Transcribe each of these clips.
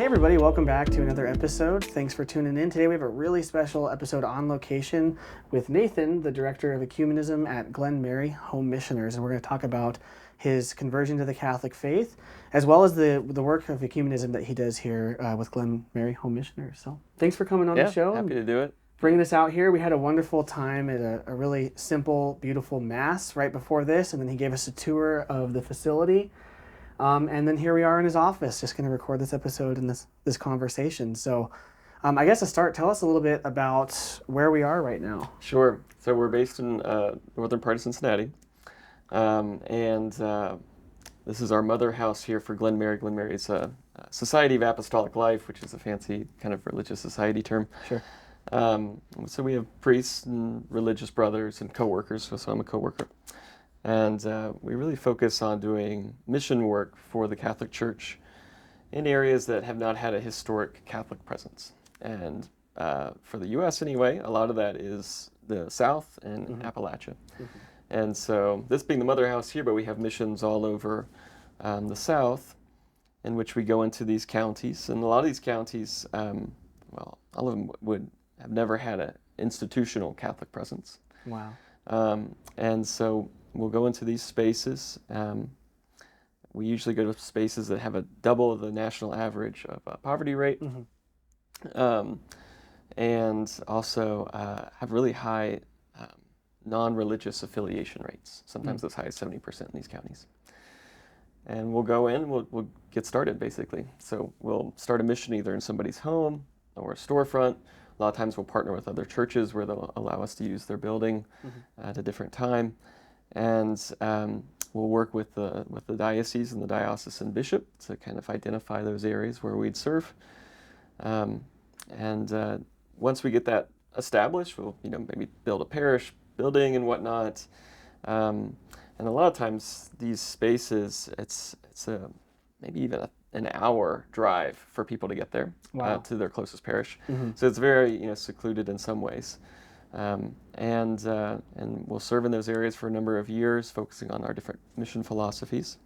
everybody, welcome back to another episode. Thanks for tuning in. Today we have a really special episode on location with Nathan, the Director of Ecumenism at Glenmary Home Missioners, and we're going to talk about his conversion to the Catholic faith, as well as the work of ecumenism that he does here with Glenmary Home Missioners. So thanks for coming on the show. Happy to do it. Bringing us out here. We had a wonderful time at a really simple, beautiful Mass right before this, and then he gave us a tour of the facility. And then here we are in his office, just going to record this episode and this conversation. So I guess to start, tell us a little bit about where we are right now. Sure. So we're based in northern part of Cincinnati. This is our mother house here for Glenmary. Glenmary is a Society of Apostolic Life, which is a fancy kind of religious society term. Sure. So we have priests and religious brothers and co-workers, so I'm a co-worker. And we really focus on doing mission work for the Catholic Church in areas that have not had a historic Catholic presence. And for the U.S. anyway, a lot of that is the South and Appalachia. And so this being the mother house here, but we have missions all over the South in which we go into these counties. And a lot of these counties, all of them would have never had an institutional Catholic presence. Wow. And so we'll go into these spaces. We usually go to spaces that have a double the national average of poverty rate, and also have really high non-religious affiliation rates, sometimes as high as 70% in these counties. And we'll go in, we'll get started basically. So we'll start a mission either in somebody's home or a storefront. A lot of times we'll partner with other churches where they'll allow us to use their building at a different time. And we'll work with the diocese and the diocesan bishop to kind of identify those areas where we'd serve. Once we get that established, we'll maybe build a parish building and whatnot. And a lot of times these spaces, it's maybe even an hour drive for people to get there. Wow. To their closest parish. So it's very secluded in some ways. And we'll serve in those areas for a number of years, focusing on our different mission philosophies.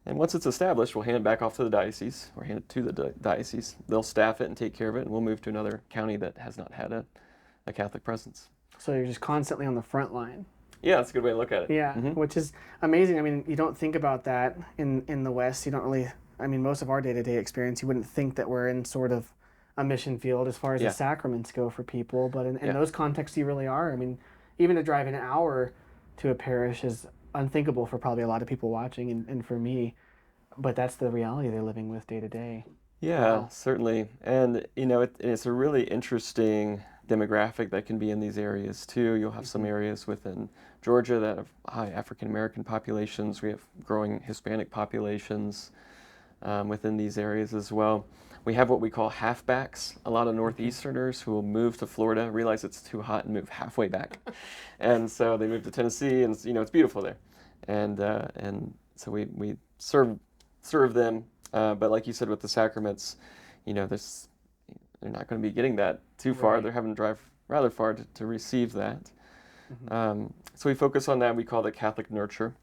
And once it's established, we'll hand it back off to the diocese, or hand it to the diocese. They'll staff it and take care of it, and we'll move to another county that has not had a Catholic presence. So you're just constantly on the front line. Yeah, that's a good way to look at it. Yeah, which is amazing. I mean, you don't think about that in the West. You don't really, most of our day-to-day experience, you wouldn't think that we're in sort of a mission field as far as the sacraments go for people, but in those contexts you really are. Even to drive an hour to a parish is unthinkable for probably a lot of people watching and for me, but that's the reality they're living with day to day. Yeah, Wow. certainly. And it's a really interesting demographic that can be in these areas too. You'll have some areas within Georgia that have high African American populations. We have growing Hispanic populations within these areas as well. We have what we call halfbacks, a lot of Northeasterners who will move to Florida, realize it's too hot and move halfway back. And so they move to Tennessee, and it's beautiful there. And so we serve them, but like you said with the sacraments, they're not going to be getting that too far. Right. They're having to drive rather far to receive that. So we focus on that. We call it Catholic nurture.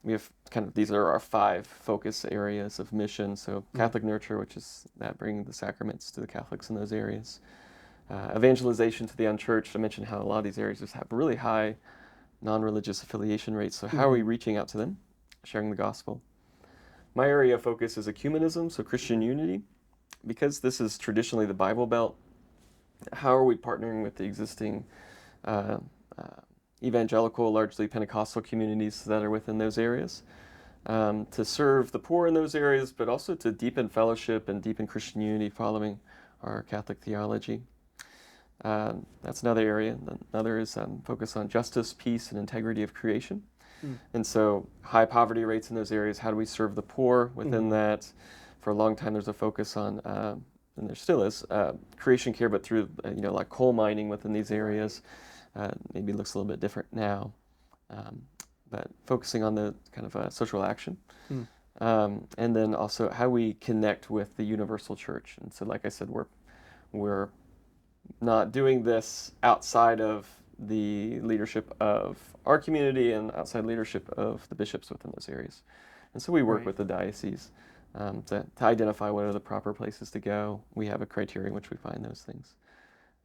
We have these are our 5 focus areas of mission. So Catholic nurture, which is that bringing the sacraments to the Catholics in those areas. Evangelization to the unchurched. I mentioned how a lot of these areas just have really high non-religious affiliation rates. So how are we reaching out to them, sharing the gospel? My area of focus is ecumenism, so Christian unity. Because this is traditionally the Bible Belt, how are we partnering with the existing Evangelical, largely Pentecostal communities that are within those areas, to serve the poor in those areas, but also to deepen fellowship and deepen Christian unity following our Catholic theology. That's another area. Another is focus on justice, peace, and integrity of creation. And so high poverty rates in those areas, how do we serve the poor within that? For a long time there's a focus on, and there still is, creation care, but through like coal mining within these areas. Maybe looks a little bit different now, but focusing on the kind of social action. And then also how we connect with the universal church. And so like I said, we're not doing this outside of the leadership of our community and outside leadership of the bishops within those areas. And so we work with the diocese to identify what are the proper places to go. We have a criteria in which we find those things.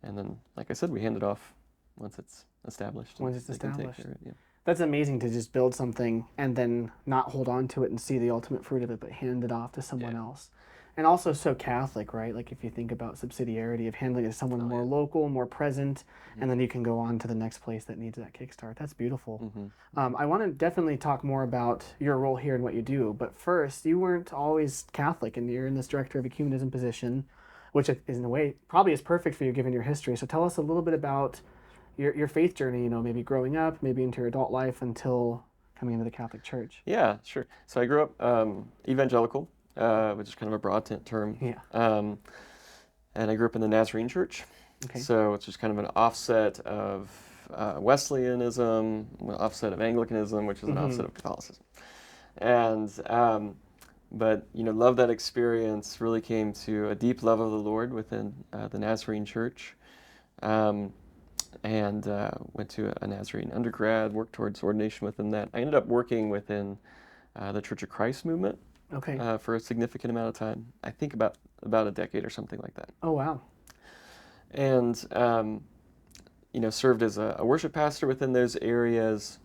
And then, like I said, we hand it off once it's established. Once it's established. Yeah. That's amazing to just build something and then not hold on to it and see the ultimate fruit of it, but hand it off to someone else. And also so Catholic, right? Like if you think about subsidiarity of handling it to someone more local, more present, and then you can go on to the next place that needs that kickstart. That's beautiful. I want to definitely talk more about your role here and what you do. But first, you weren't always Catholic, and you're in this Director of Ecumenism position, which is in a way probably is perfect for you given your history. So tell us a little bit about your faith journey, maybe growing up, maybe into your adult life until coming into the Catholic Church. Yeah, sure. So I grew up evangelical, which is kind of a broad term. Yeah. And I grew up in the Nazarene Church. Okay. So it's just kind of an offset of Wesleyanism, an offset of Anglicanism, which is an offset of Catholicism. And but love that experience. Really came to a deep love of the Lord within the Nazarene Church. And went to a Nazarene undergrad, worked towards ordination within that. I ended up working within the Church of Christ movement for a significant amount of time. I think about a decade or something like that. Oh, wow. And, served as a worship pastor within those areas.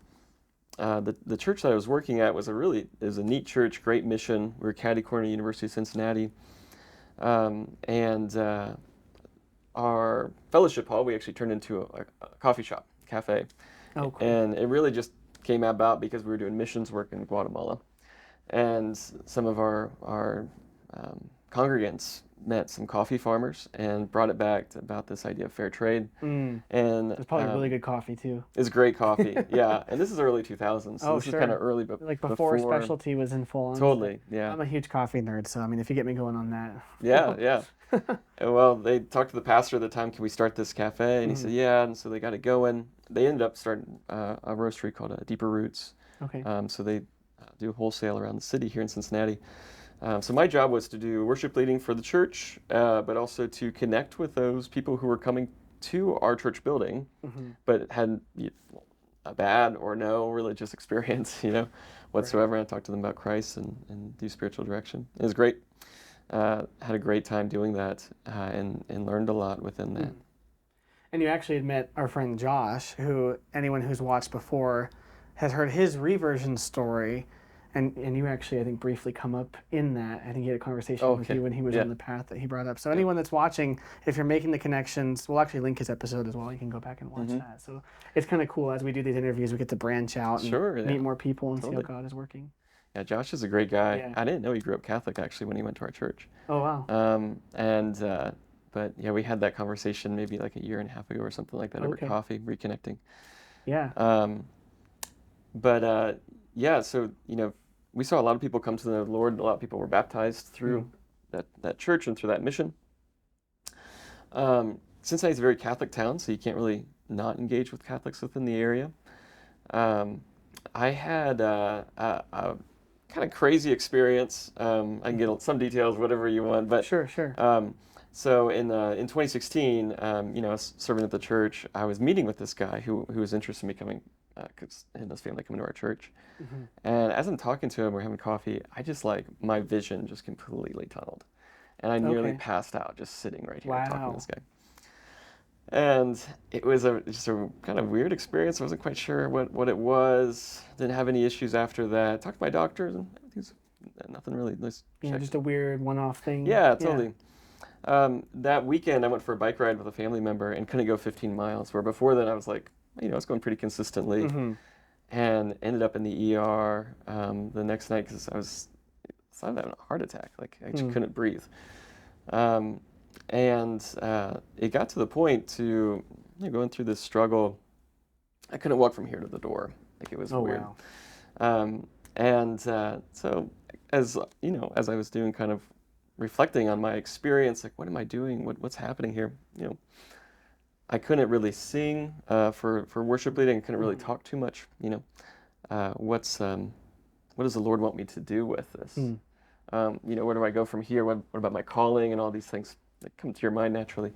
The church that I was working at was a neat church, great mission. We were catty corner University of Cincinnati. Our fellowship hall, we actually turned into a coffee shop, cafe. Oh, cool. And it really just came about because we were doing missions work in Guatemala. And some of our congregants met some coffee farmers and brought it back about this idea of fair trade. And it's probably really good coffee too. It's great coffee, yeah. And this is early 2000s, so this is kind of early, but like before specialty was in full on. Totally, yeah. I'm a huge coffee nerd, so if you get me going on that. Yeah. Well, they talked to the pastor at the time, can we start this cafe? And he said, yeah, and so they got it going. They ended up starting a roastery called Deeper Roots. Okay. So they do wholesale around the city here in Cincinnati. So my job was to do worship leading for the church, but also to connect with those people who were coming to our church building, but had a bad or no religious experience, whatsoever. I talked to them about Christ and do spiritual direction. It was great. Had a great time doing that and learned a lot within that. And you actually had met our friend Josh, who anyone who's watched before has heard his reversion story. And you actually, I think, briefly come up in that. I think he had a conversation with you when he was on the path that he brought up. So anyone that's watching, if you're making the connections, we'll actually link his episode as well. You can go back and watch that. So it's kind of cool. As we do these interviews, we get to branch out and meet more people and see how God is working. Yeah, Josh is a great guy. Yeah. I didn't know he grew up Catholic, actually, when he went to our church. Oh, wow. But yeah, we had that conversation maybe like a year and a half ago or something like that over coffee, reconnecting. Yeah. So, we saw a lot of people come to the Lord. A lot of people were baptized through that church and through that mission. Cincinnati's a very Catholic town, so you can't really not engage with Catholics within the area. I had a kind of crazy experience. I can get some details, whatever you want. But Sure. So in 2016, I was serving at the church. I was meeting with this guy who was interested in me coming, because he and his family come to our church. And as I'm talking to him, we're having coffee, I just my vision just completely tunneled. And I nearly passed out just sitting right here talking to this guy. And it was just a kind of weird experience. I wasn't quite sure what it was. Didn't have any issues after that. Talked to my doctors and nothing really. Just a weird one-off thing. Yeah, totally. That weekend I went for a bike ride with a family member and couldn't go 15 miles, where before then I was like, I was going pretty consistently, and ended up in the ER the next night because I was having a heart attack. Like I just couldn't breathe. And it got to the point to going through this struggle. I couldn't walk from here to the door. Like it was weird. Wow. So as as I was doing kind of reflecting on my experience, like what am I doing? What's happening here? I couldn't really sing for worship leading. I couldn't really talk too much. What does the Lord want me to do with this? Where do I go from here? What about my calling and all these things that come to your mind naturally,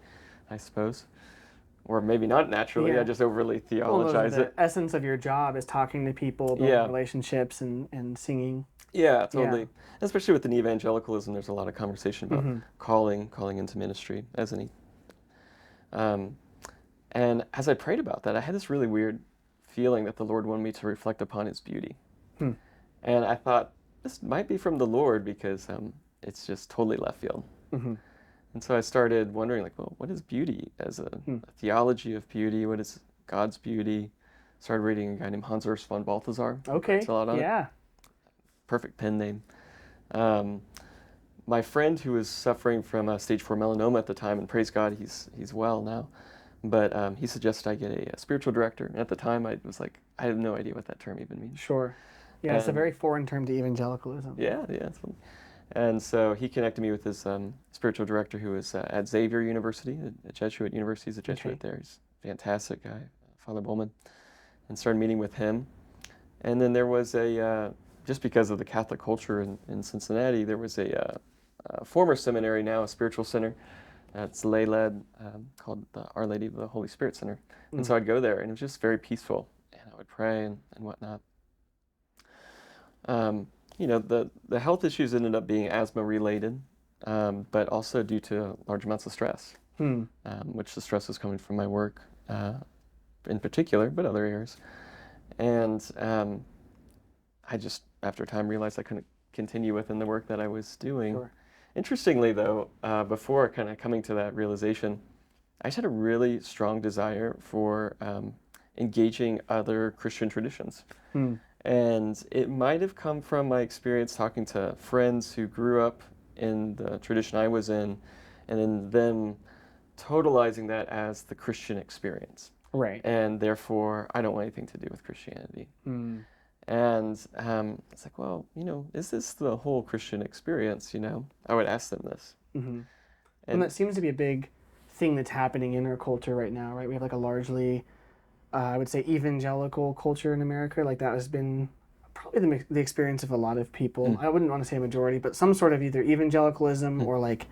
I suppose. or maybe not naturally. Yeah. I just overly Well, theologize the it. essence of your job is talking to people, building Yeah, relationships, and singing. yeah, Yeah. totally. Especially within evangelicalism, there's a lot of conversation about Mm-hmm. calling into ministry as any. Um, and as I prayed about that, I had this really weird feeling that the Lord wanted me to reflect upon His beauty. Hmm. And I thought, this might be from the Lord because it's just totally left field. Mm-hmm. And so I started wondering, like, well, what is beauty as a Hmm. theology of beauty? What is God's beauty? Started reading a guy named Hans Urs von Balthasar. Writes Okay. a lot on it. Yeah. Perfect pen name. Um, my friend who was suffering from stage 4 melanoma at the time, and praise God, he's well now. But he suggested I get a spiritual director. And at the time, I was like, I have no idea what that term even means. Sure. Yeah, it's a And very foreign term to evangelicalism. yeah. And so he connected me with his spiritual director who was at Xavier University, a Jesuit university. He's a Jesuit Okay. there. He's a fantastic guy, Father Bowman. And started meeting with him. And then there was just because of the Catholic culture in Cincinnati, there was a former seminary, now a spiritual center. It's lay-led, called the Our Lady of the Holy Spirit Center. And so I'd go there, and it was just very peaceful. And I would pray and whatnot. The health issues ended up being asthma-related, but also due to large amounts of stress, which the stress was coming from my work in particular, but other areas. And I just, after time, realized I couldn't continue within the work that I was doing. Sure. Interestingly, though, before kind of coming to that realization, I just had a really strong desire for engaging other Christian traditions. And it might have come from my experience talking to friends who grew up in the tradition I was in, and then them totalizing that as the Christian experience. Right. And therefore, I don't want anything to do with Christianity. And it's like, well, is this the whole Christian experience? I would ask them this. And that seems to be a big thing that's happening in our culture right now, right? We have like a largely, I would say, evangelical culture in America. Like that has been probably the experience of a lot of people. I wouldn't want to say a majority, but some sort of either evangelicalism or like,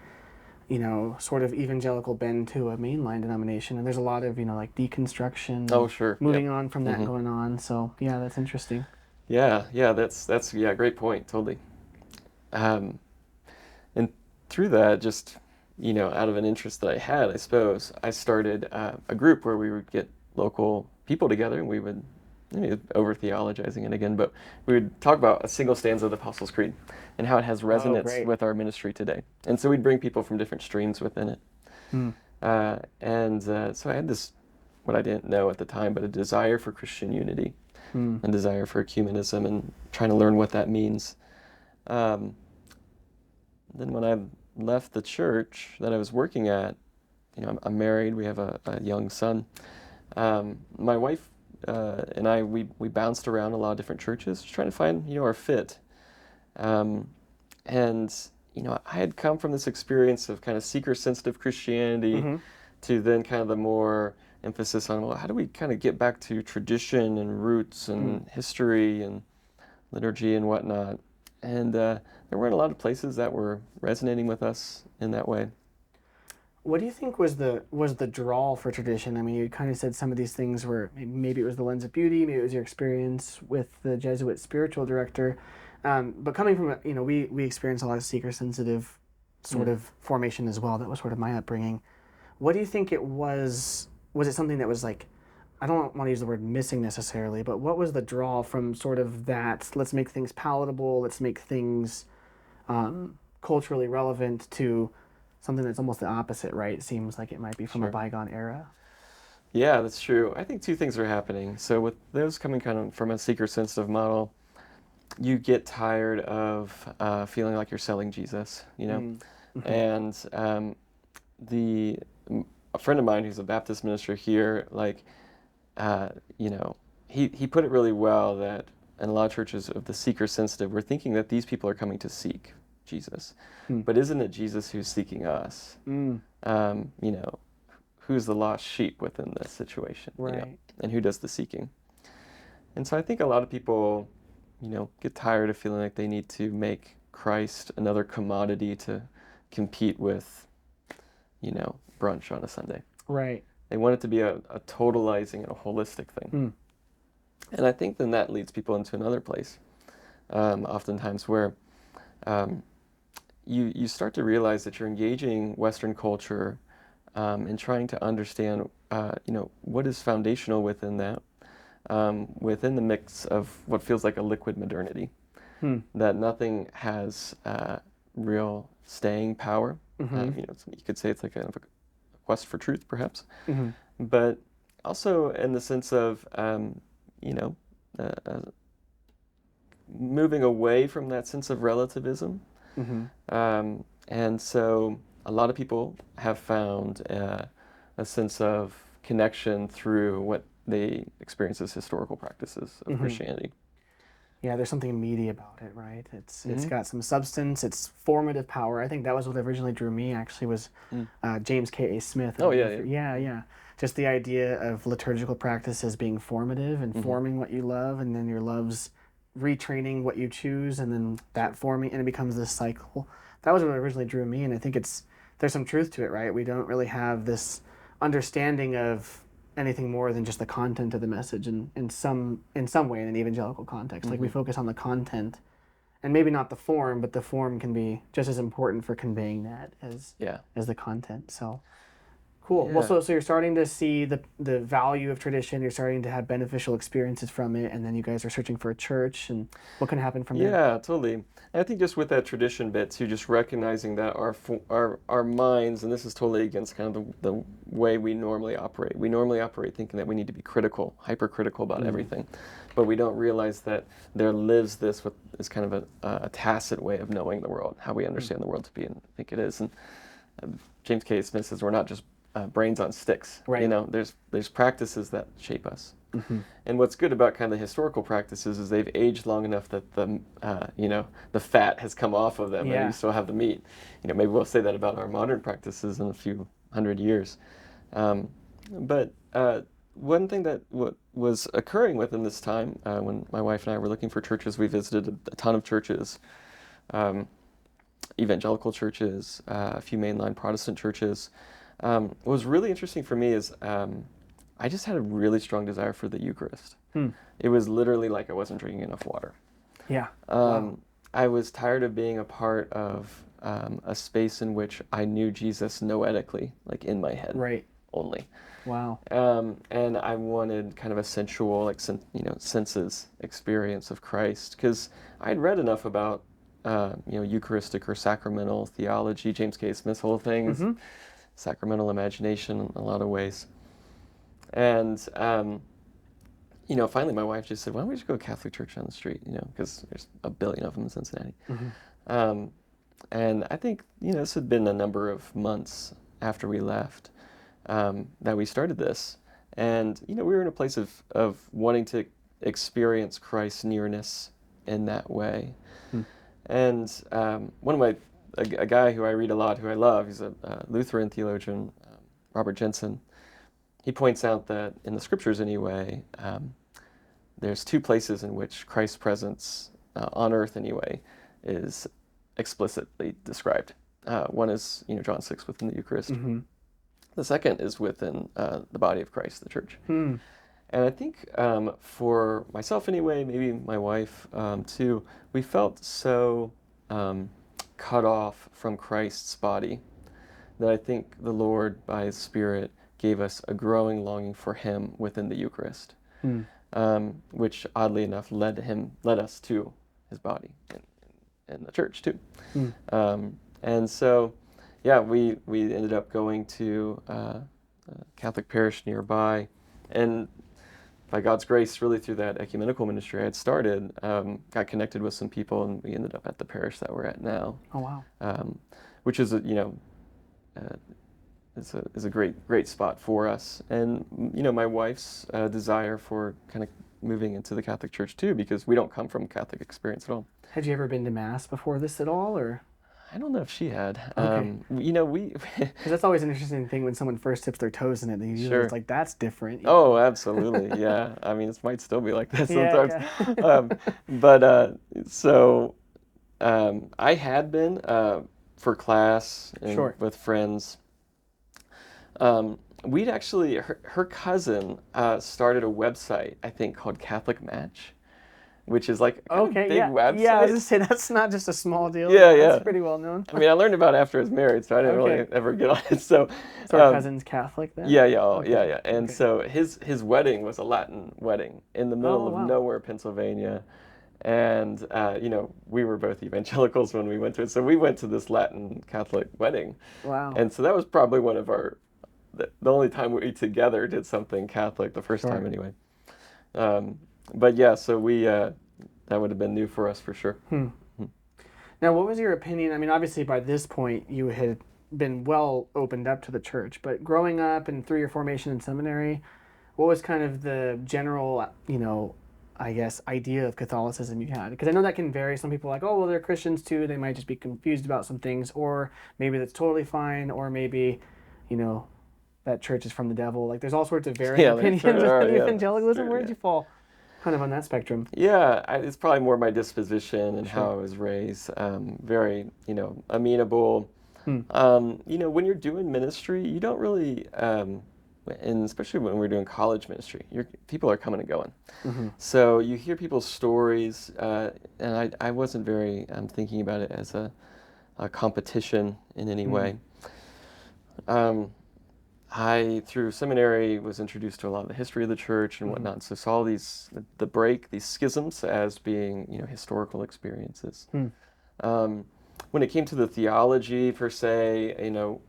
sort of evangelical bend to a mainline denomination. And there's a lot of, like deconstruction. Oh, sure. Moving on from that going on. So yeah, that's interesting. Yeah, that's great point, totally. And through that, just out of an interest that I had, I suppose, I started a group where we would get local people together, and we would, over theologizing it again, but we would talk about a single stanza of the Apostles' Creed and how it has resonance with our ministry today. And so we'd bring people from different streams within it. So I had this, what I didn't know at the time, but a desire for Christian unity. A desire for ecumenism and trying to learn what that means. Then when I left the church that I was working at, I'm married, we have a young son. My wife and I, we bounced around a lot of different churches, just trying to find, our fit. I had come from this experience of kind of seeker-sensitive Christianity to then kind of the more emphasis on, well, how do we kind of get back to tradition and roots and history and liturgy and whatnot. And there weren't a lot of places that were resonating with us in that way. What do you think was the draw for tradition? I mean, you kind of said some of these things were, maybe it was the lens of beauty, maybe it was your experience with the Jesuit spiritual director. But coming from, we experienced a lot of seeker-sensitive sort of formation as well. That was sort of my upbringing. What do you think it was? Was it something that was like, I don't want to use the word missing necessarily, but what was the draw from sort of that, let's make things palatable, let's make things culturally relevant, to something that's almost the opposite, right? It seems like it might be from a bygone era. Yeah, that's true. I think two things are happening. So with those coming kind of from a seeker-sensitive model, you get tired of feeling like you're selling Jesus, And a friend of mine who's a Baptist minister here, he put it really well that in a lot of churches of the seeker-sensitive, we're thinking that these people are coming to seek Jesus. But isn't it Jesus who's seeking us? Who's the lost sheep within this situation? Right. And who does the seeking? And so I think a lot of people, get tired of feeling like they need to make Christ another commodity to compete with, brunch on a Sunday. Right. They want it to be a totalizing and a holistic thing. Mm. And I think then that leads people into another place, oftentimes where you start to realize that you're engaging Western culture and trying to understand, what is foundational within that, within the mix of what feels like a liquid modernity, that nothing has real staying power. Mm-hmm. You could say it's like kind of a quest for truth, perhaps, Mm-hmm. but also in the sense of, moving away from that sense of relativism. Mm-hmm. And so a lot of people have found a sense of connection through what they experience as historical practices of Mm-hmm. Christianity. Yeah, there's something meaty about it, right? It's Mm-hmm. got some substance. It's formative power. I think that was what originally drew me. Actually, was James K. A. Smith. I Oh, don't know yeah, if yeah. yeah. Just the idea of liturgical practices being formative and forming what you love, and then your love's retraining what you choose, and then that forming, and it becomes this cycle. That was what originally drew me, and I think there's some truth to it, right? We don't really have this understanding of anything more than just the content of the message in some way in an evangelical context. Like we focus on the content and maybe not the form, but the form can be just as important for conveying that as the content. So cool. Well, Yeah. so you're starting to see the value of tradition. You're starting to have beneficial experiences from it, and then you guys are searching for a church. And what can happen from there? Yeah, totally. And I think just with that tradition bit too, just recognizing that our minds, and this is totally against kind of the way we normally operate. We normally operate thinking that we need to be critical, hypercritical about everything, but we don't realize that there lives this with is kind of a tacit way of knowing the world, how we understand the world to be, and I think it is. And James K. Smith says we're not just brains on sticks. Right. There's practices that shape us. And what's good about kind of the historical practices is they've aged long enough that the fat has come off of them, and you still have the meat. Maybe we'll say that about our modern practices in a few hundred years. But one thing that was occurring within this time, when my wife and I were looking for churches, we visited a ton of churches, evangelical churches, a few mainline Protestant churches. What was really interesting for me is I just had a really strong desire for the Eucharist. It was literally like I wasn't drinking enough water. Yeah. Wow. I was tired of being a part of a space in which I knew Jesus noetically, like in my head only. Wow. And I wanted kind of a sensual, like senses experience of Christ, because I'd read enough about Eucharistic or sacramental theology, James K. Smith's whole thing is sacramental imagination in a lot of ways. And, finally my wife just said, why don't we just go to a Catholic church on the street, because there's a billion of them in Cincinnati. And I think, this had been a number of months after we left that we started this. And, we were in a place of wanting to experience Christ's nearness in that way. And a guy who I read a lot, who I love, he's a Lutheran theologian, Robert Jensen. He points out that in the scriptures anyway, there's two places in which Christ's presence on earth anyway is explicitly described. One is John 6 within the Eucharist. The second is within the body of Christ, the church. And I think for myself anyway, maybe my wife too, we felt so cut off from Christ's body that I think the Lord, by His Spirit, gave us a growing longing for Him within the Eucharist, which oddly enough led us to His body in the church too. And so, yeah, we ended up going to a Catholic parish nearby, and by God's grace, really through that ecumenical ministry I had started, got connected with some people, and we ended up at the parish that we're at now. Oh wow! Which is is a great spot for us, and my wife's desire for kind of moving into the Catholic Church too, because we don't come from a Catholic experience at all. Had you ever been to Mass before this at all, or? I don't know if she had. Okay. We Because that's always an interesting thing when someone first dips their toes in it. They usually it's like, that's different. Oh, absolutely. Yeah. I mean, it might still be like that sometimes. I had been for class and with friends. We'd actually, her cousin started a website, I think, called Catholic Match, which is like a kind of big website. Yeah, I was gonna say that's not just a small deal. Yeah, That's pretty well known. I mean, I learned about it after I was married, so I didn't really ever get on it. So our cousin's Catholic then? Yeah, yeah. And so his wedding was a Latin wedding in the middle of nowhere, Pennsylvania. And, we were both evangelicals when we went to it. So we went to this Latin Catholic wedding. Wow. And so that was probably one of the only time we together did something Catholic, the first time anyway. But yeah, so that would have been new for us for sure. Now, what was your opinion? I mean, obviously by this point you had been well opened up to the church, but growing up and through your formation in seminary, what was kind of the general, I guess, idea of Catholicism you had? Because I know that can vary. Some people are like, oh, well, they're Christians too. They might just be confused about some things, or maybe that's totally fine, or maybe, that church is from the devil. Like, there's all sorts of varying opinions within evangelicalism. Where did you fall kind of on that spectrum? Yeah, it's probably more my disposition and how I was raised. Very, amenable. When you're doing ministry, you don't really, and especially when we're doing college ministry, people are coming and going. So you hear people's stories, and I wasn't very thinking about it as a competition in any way. I, through seminary, was introduced to a lot of the history of the church and whatnot, so saw these schisms as being, historical experiences. When it came to the theology, per se,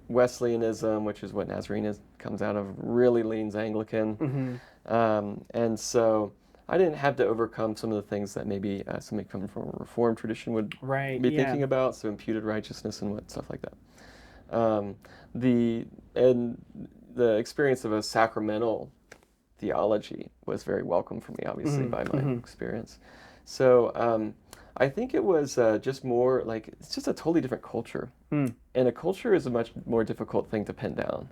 Wesleyanism, which is what Nazarenism comes out of, really leans Anglican. And so I didn't have to overcome some of the things that maybe somebody coming from a Reformed tradition would be thinking about, so imputed righteousness and stuff like that. The experience of a sacramental theology was very welcome for me, obviously, by my experience. So I think it was just more like, it's just a totally different culture. And a culture is a much more difficult thing to pin down.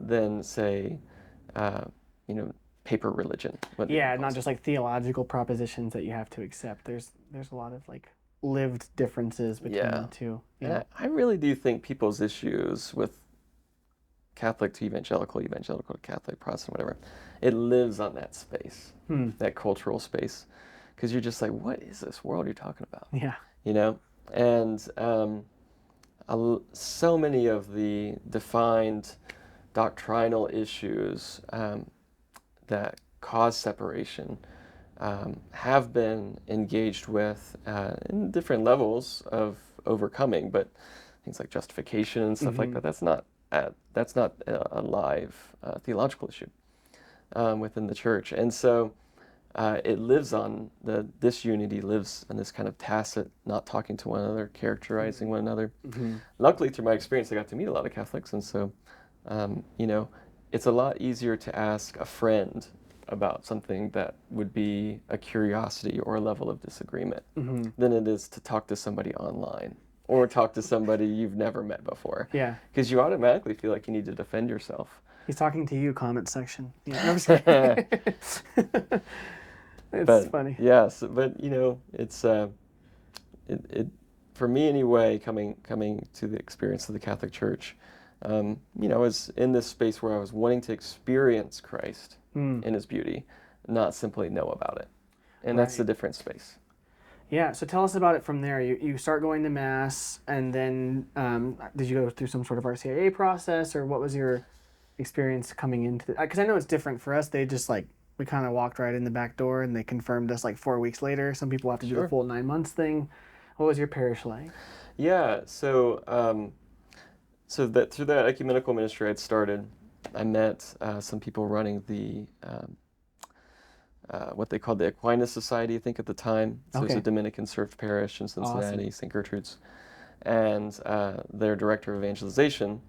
Than, say, paper religion. Not just like theological propositions that you have to accept. There's a lot of like lived differences between the two. And I really do think people's issues with Catholic to evangelical, evangelical to Catholic, Protestant, whatever, it lives on that space, that cultural space. Because you're just like, what is this world you're talking about? And so many of the defined doctrinal issues that cause separation have been engaged with in different levels of overcoming, but things like justification and stuff like that, that's not a live theological issue within the church. And so it lives on, this unity lives in this kind of tacit, not talking to one another, characterizing one another. Luckily, through my experience, I got to meet a lot of Catholics, and so, it's a lot easier to ask a friend about something that would be a curiosity or a level of disagreement than it is to talk to somebody online or talk to somebody you've never met before. Because you automatically feel like you need to defend yourself. He's talking to you, comment section. I'm just kidding. It's funny. Yes, but it's for me anyway, coming to the experience of the Catholic Church, I was in this space where I was wanting to experience Christ in his beauty, not simply know about it. And that's the different space. Yeah, so tell us about it from there. You start going to Mass, and then did you go through some sort of RCIA process, or what was your experience coming into it? Because I know it's different for us. They just we kind of walked right in the back door, and they confirmed us 4 weeks later. Some people have to do the full 9 months thing. What was your parish like? Yeah, so that through that ecumenical ministry I'd started, I met some people running the what they called the Aquinas Society, I think, at the time. So it was a Dominican served parish in Cincinnati, St. Gertrude's. And their director of evangelization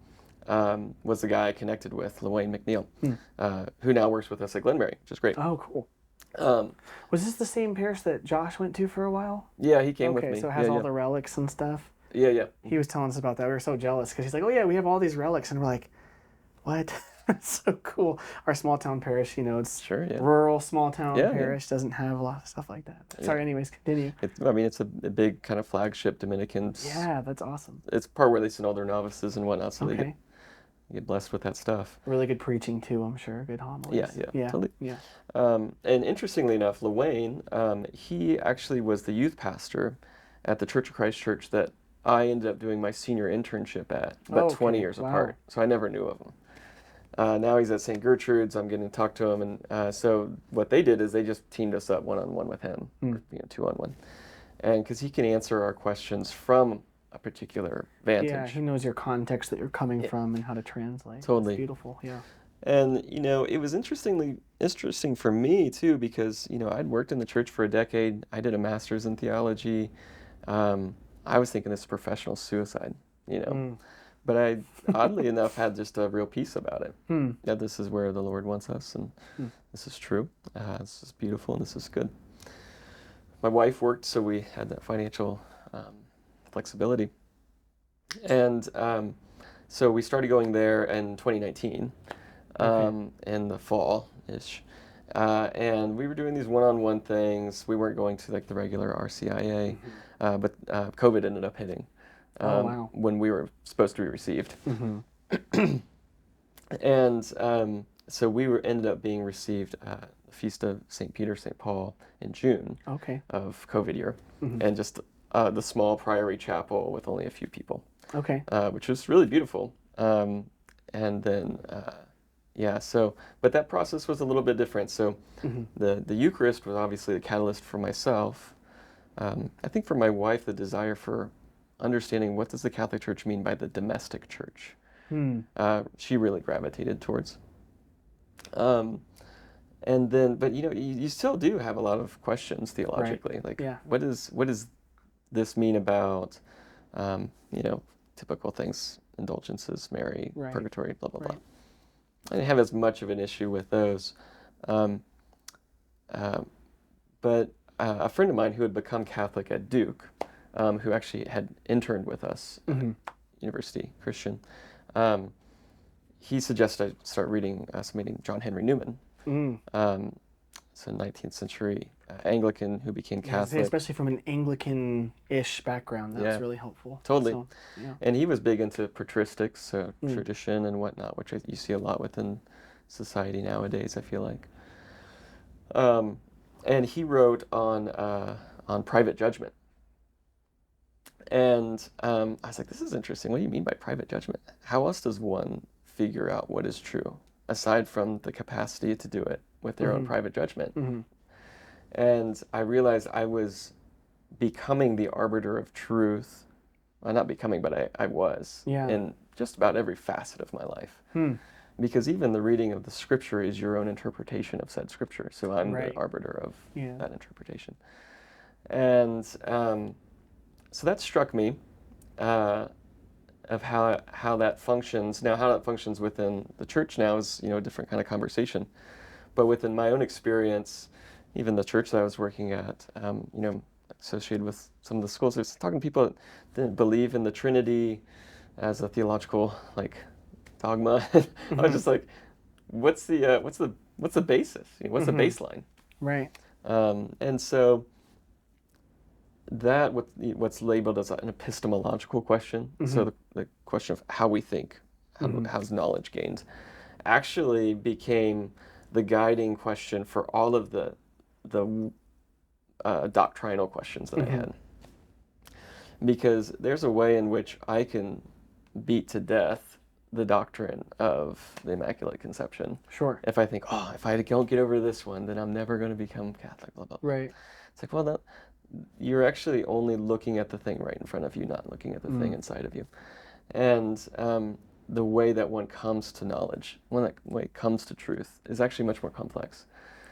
was the guy I connected with, Lewayne McNeil, who now works with us at Glenmary, which is great. Oh, cool. Was this the same parish that Josh went to for a while? Yeah, he came with me. Okay, so it has all the relics and stuff? Yeah. He was telling us about that. We were so jealous because he's like, oh yeah, we have all these relics. And we're like, what? That's so cool. Our small town parish, it's rural small town parish, doesn't have a lot of stuff like that. Sorry, anyways, continue. It's a big kind of flagship Dominican. Yeah, that's awesome. It's part where they send all their novices and whatnot, so get blessed with that stuff. Really good preaching too, I'm sure. Good homilies. Yeah, totally. Yeah. And interestingly enough, Luane, he actually was the youth pastor at the Church of Christ Church that I ended up doing my senior internship at, but 20 years apart. So I never knew of him. Now he's at St. Gertrude's. I'm getting to talk to him, and so what they did is they just teamed us up one-on-one with him, or, two-on-one, and because he can answer our questions from a particular vantage. Yeah, he knows your context that you're coming from and how to translate. Totally. It's beautiful, yeah. And, it was interesting for me, too, because, I'd worked in the church for a decade. I did a master's in theology. I was thinking this is professional suicide, But I, oddly enough, had just a real peace about it. That this is where the Lord wants us, and this is true. This is beautiful, and this is good. My wife worked, so we had that financial flexibility. And so we started going there in 2019, in the fall-ish. And we were doing these one-on-one things. We weren't going to like the regular RCIA, but COVID ended up hitting when we were supposed to be received. And so we ended up being received at the Feast of St. Peter, St. Paul in June of COVID year. And just the small priory chapel with only a few people. Which was really beautiful. And then, but that process was a little bit different. So the Eucharist was obviously the catalyst for myself. I think for my wife, the desire for understanding what does the Catholic Church mean by the domestic church. She really gravitated towards. And then, but you still do have a lot of questions theologically. What does this mean about, typical things, indulgences, Mary, purgatory, blah, blah, blah. I didn't have as much of an issue with those. But a friend of mine who had become Catholic at Duke, who actually had interned with us at University Christian, he suggested I start reading John Henry Newman. So 19th century Anglican who became Catholic. Especially from an Anglican-ish background, that was really helpful. Totally. So, and he was big into patristics, so tradition and whatnot, which you see a lot within society nowadays, I feel like. And he wrote on private judgment. And I was like, this is interesting. What do you mean by private judgment? How else does one figure out what is true, aside from the capacity to do it with their own private judgment? And I realized I was becoming the arbiter of truth. Well, not becoming, but I was in just about every facet of my life. Because even the reading of the scripture is your own interpretation of said scripture. So I'm the arbiter of that interpretation. And so that struck me of how that functions. Now, how that functions within the church now is, a different kind of conversation. But within my own experience, even the church that I was working at, associated with some of the schools, I was talking to people that didn't believe in the Trinity as a theological dogma. I was just like, what's the basis? What's the baseline? Right. And so that what's labeled as an epistemological question, so the question of how we think, how's knowledge gained, actually became the guiding question for all of the doctrinal questions that I had. Because there's a way in which I can beat to death the doctrine of the Immaculate Conception. Sure. If I think, if I don't get over this one, then I'm never going to become Catholic, blah, blah, blah. Right. It's like, well, you're actually only looking at the thing right in front of you, not looking at the thing inside of you. And the way that one comes to knowledge, way it comes to truth, is actually much more complex.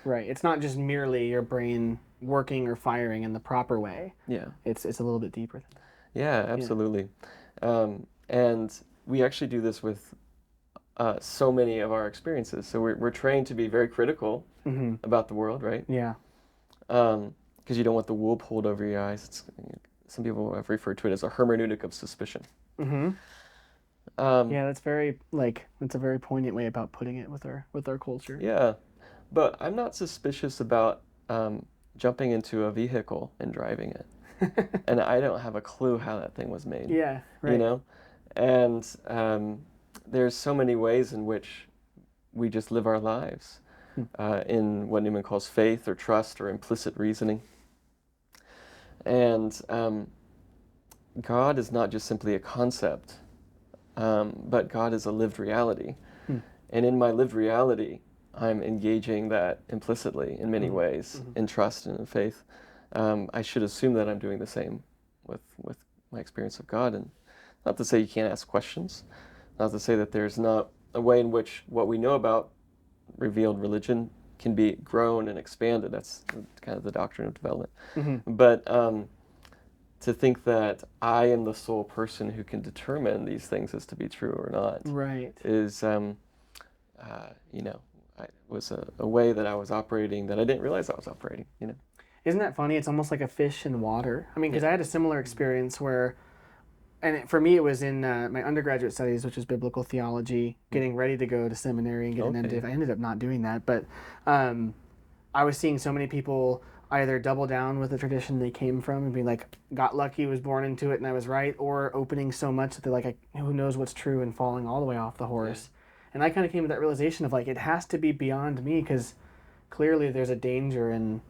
Right. It's not just merely your brain working or firing in the proper way. Yeah. It's a little bit deeper than that. Yeah, absolutely. And we actually do this with so many of our experiences. So we're trained to be very critical about the world, right? Yeah. Because you don't want the wool pulled over your eyes. Some people have referred to it as a hermeneutic of suspicion. Yeah, that's a very poignant way about putting it with our culture. Yeah, but I'm not suspicious about jumping into a vehicle and driving it, and I don't have a clue how that thing was made. Yeah, right. And there's so many ways in which we just live our lives in what Newman calls faith or trust or implicit reasoning. And God is not just simply a concept, but God is a lived reality. And in my lived reality, I'm engaging that implicitly in many ways, in trust and in faith. I should assume that I'm doing the same with my experience of God. And not to say you can't ask questions, not to say that there's not a way in which what we know about revealed religion can be grown and expanded. That's kind of the doctrine of development. But to think that I am the sole person who can determine these things as to be true or not is, was a way that I was operating that I didn't realize I was operating, Isn't that funny? It's almost like a fish in water. I mean, because I had a similar experience where, for me, it was in my undergraduate studies, which was biblical theology, getting ready to go to seminary and get an MDiv. I ended up not doing that, but I was seeing so many people either double down with the tradition they came from and be like, got lucky, was born into it, and I was right, or opening so much that they're like, who knows what's true, and falling all the way off the horse. And I kind of came to that realization of like, it has to be beyond me, because clearly there's a danger in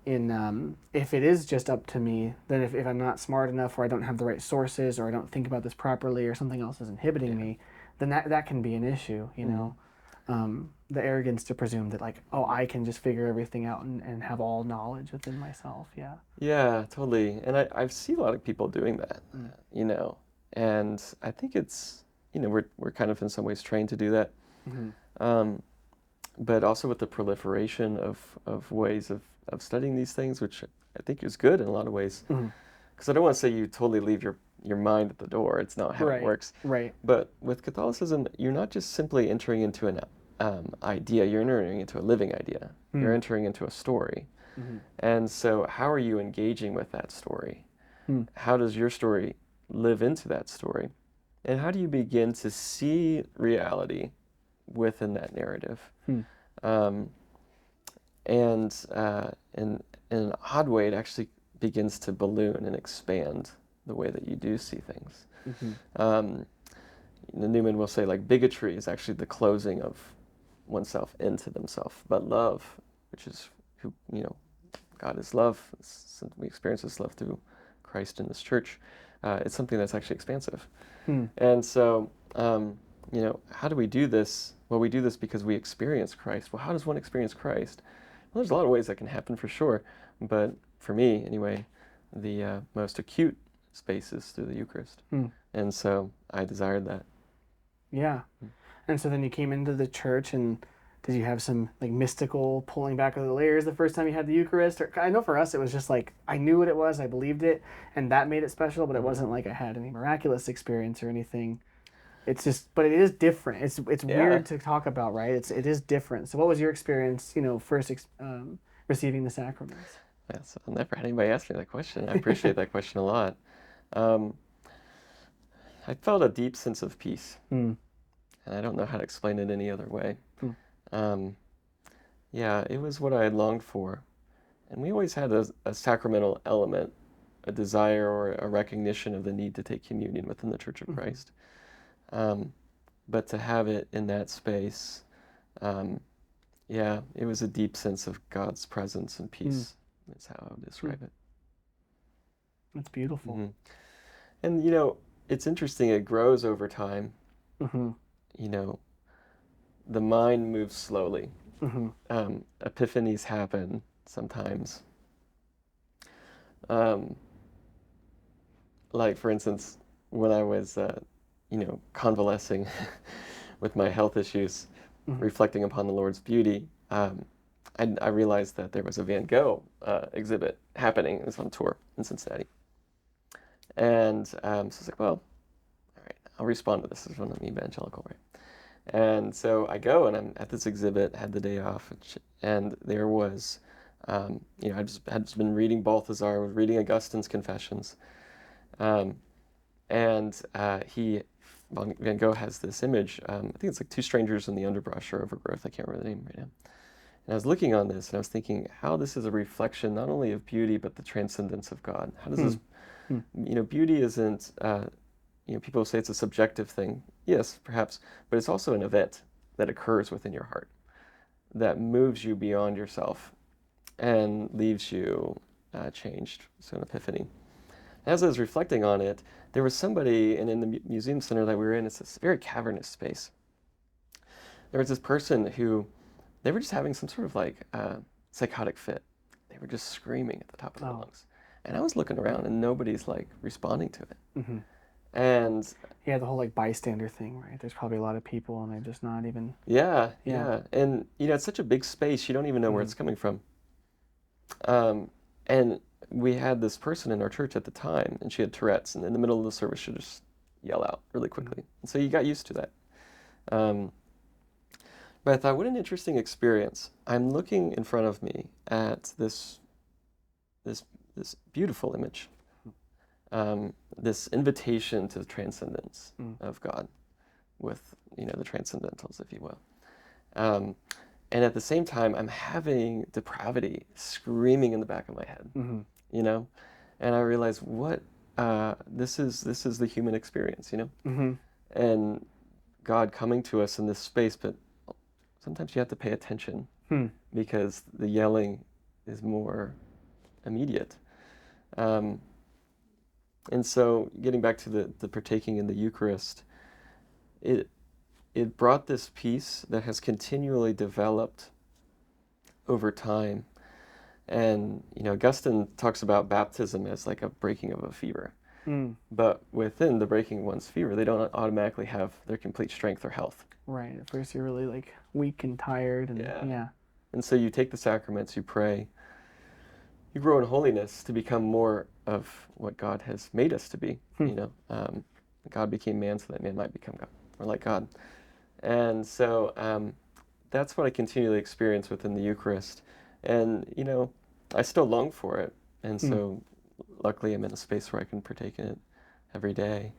if it is just up to me, then if I'm not smart enough, or I don't have the right sources, or I don't think about this properly, or something else is inhibiting me, then that can be an issue, you know. The arrogance to presume that like, oh, I can just figure everything out and have all knowledge within myself. Yeah, totally. And I see a lot of people doing that, and I think it's, we're kind of in some ways trained to do that. But also with the proliferation of ways of studying these things, which I think is good in a lot of ways. Because I don't want to say you totally leave your mind at the door. It's not how it works. But with Catholicism, you're not just simply entering into an idea, you're entering into a living idea. You're entering into a story. And so how are you engaging with that story? How does your story live into that story? And how do you begin to see reality within that narrative? And in an odd way, it actually begins to balloon and expand the way that you do see things. Newman will say, like, bigotry is actually the closing of oneself into themselves, but love, which is who, God is love. We experience this love through Christ in this church. It's something that's actually expansive. And so, how do we do this? Well, we do this because we experience Christ. Well, how does one experience Christ? Well, there's a lot of ways that can happen for sure, but for me, anyway, the most acute space is through the Eucharist. And so I desired that. And so then you came into the church, and did you have some like mystical pulling back of the layers the first time you had the Eucharist? Or, I know for us it was just like, I knew what it was, I believed it, and that made it special, but it wasn't like I had any miraculous experience or anything. It's just, but it is different. It's weird to talk about, right? It is different. So what was your experience, first receiving the sacraments? Yes, I've never had anybody ask me that question. I appreciate that question a lot. I felt a deep sense of peace, and I don't know how to explain it any other way. It was what I had longed for, and we always had a sacramental element, a desire or a recognition of the need to take communion within the Church of Christ. But to have it in that space, it was a deep sense of God's presence and peace. That's how I would describe it. That's beautiful. And, it's interesting, it grows over time. The mind moves slowly. Epiphanies happen sometimes. Like, for instance, when I was, convalescing with my health issues, reflecting upon the Lord's beauty, I realized that there was a Van Gogh exhibit happening. It was on tour in Cincinnati. And so I was like, well, all right, I'll respond to this. This is when I'm evangelical, right? And so I go, and I'm at this exhibit, had the day off, and there was, I had been reading Balthazar, was reading Augustine's Confessions, and Van Gogh has this image, I think it's like two strangers in the underbrush or overgrowth, I can't remember the name right now. And I was looking on this, and I was thinking how this is a reflection not only of beauty, but the transcendence of God. How does this, beauty isn't people say it's a subjective thing. Yes, perhaps, but it's also an event that occurs within your heart that moves you beyond yourself and leaves you changed. So an epiphany. As I was reflecting on it, there was somebody, and in the museum center that we were in, it's this very cavernous space. There was this person who, they were just having some sort of like psychotic fit. They were just screaming at the top of their lungs. And I was looking around and nobody's like responding to it. Mm-hmm. And yeah, the whole like bystander thing, right? There's probably a lot of people and they're just not even. Yeah. And it's such a big space, you don't even know where it's coming from. And we had this person in our church at the time, and she had Tourette's, and in the middle of the service she'd just yell out really quickly. And so you got used to that. But I thought, what an interesting experience. I'm looking in front of me at this beautiful image, this invitation to the transcendence of God with, the transcendentals, if you will. And at the same time, I'm having depravity screaming in the back of my head, And I realized this is the human experience, And God coming to us in this space, but sometimes you have to pay attention because the yelling is more immediate. And so getting back to the partaking in the Eucharist, it brought this peace that has continually developed over time. And, Augustine talks about baptism as like a breaking of a fever. But within the breaking of one's fever, they don't automatically have their complete strength or health. Right. At first you're really like weak and tired. And yeah. And so you take the sacraments, you pray, you grow in holiness to become more of what God has made us to be. God became man so that man might become God, or like God. And so that's what I continually experience within the Eucharist. And, I still long for it. And so luckily I'm in a space where I can partake in it every day.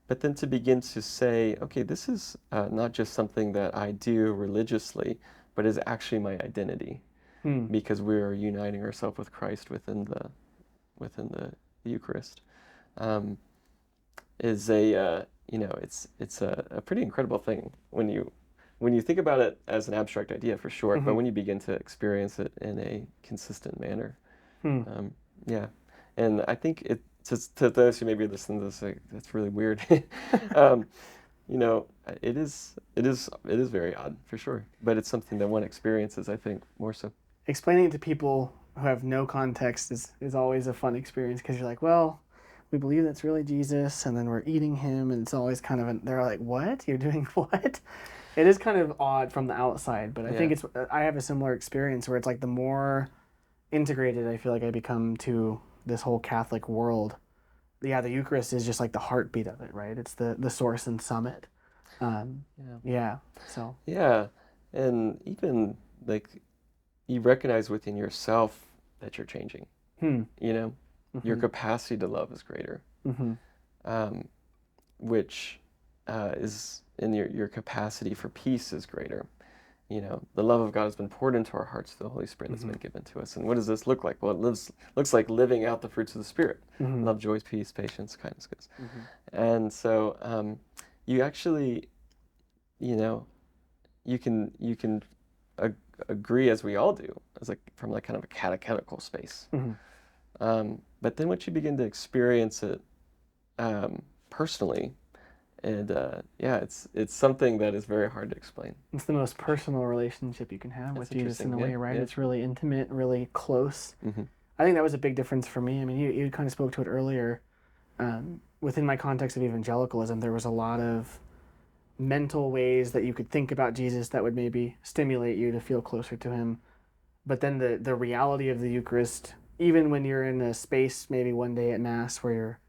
But then to begin to say, okay, this is not just something that I do religiously, but is actually my identity, because we are uniting ourselves with Christ within the Eucharist. Is it's a pretty incredible thing when you think about it as an abstract idea, for sure, but when you begin to experience it in a consistent manner. And I think to those who may be listening to this, like, that's really weird. It is very odd, for sure, but it's something that one experiences, I think, more so. Explaining it to people who have no context is always a fun experience, because you're like, well, we believe that's really Jesus, and then we're eating him, and it's always kind of they're like, what? You're doing what? It is kind of odd from the outside, but I think I have a similar experience where it's like the more integrated I feel like I become to this whole Catholic world, the Eucharist is just like the heartbeat of it, right? It's the source and summit. So. Yeah, and even like you recognize within yourself that you're changing. Your capacity to love is greater, which is in your capacity for peace is greater. The love of God has been poured into our hearts through the Holy Spirit that's been given to us. And what does this look like? Well, it looks like living out the fruits of the Spirit: love, joy, peace, patience, kindness, goodness. And so you actually, you can agree, as we all do, as from kind of a catechetical space. But then once you begin to experience it personally, and it's something that is very hard to explain. It's the most personal relationship you can have with Jesus in a way, right? Yeah. It's really intimate, really close. I think that was a big difference for me. I mean, you kind of spoke to it earlier. Within my context of evangelicalism, there was a lot of mental ways that you could think about Jesus that would maybe stimulate you to feel closer to him. But then the reality of the Eucharist, even when you're in a space maybe one day at Mass where you're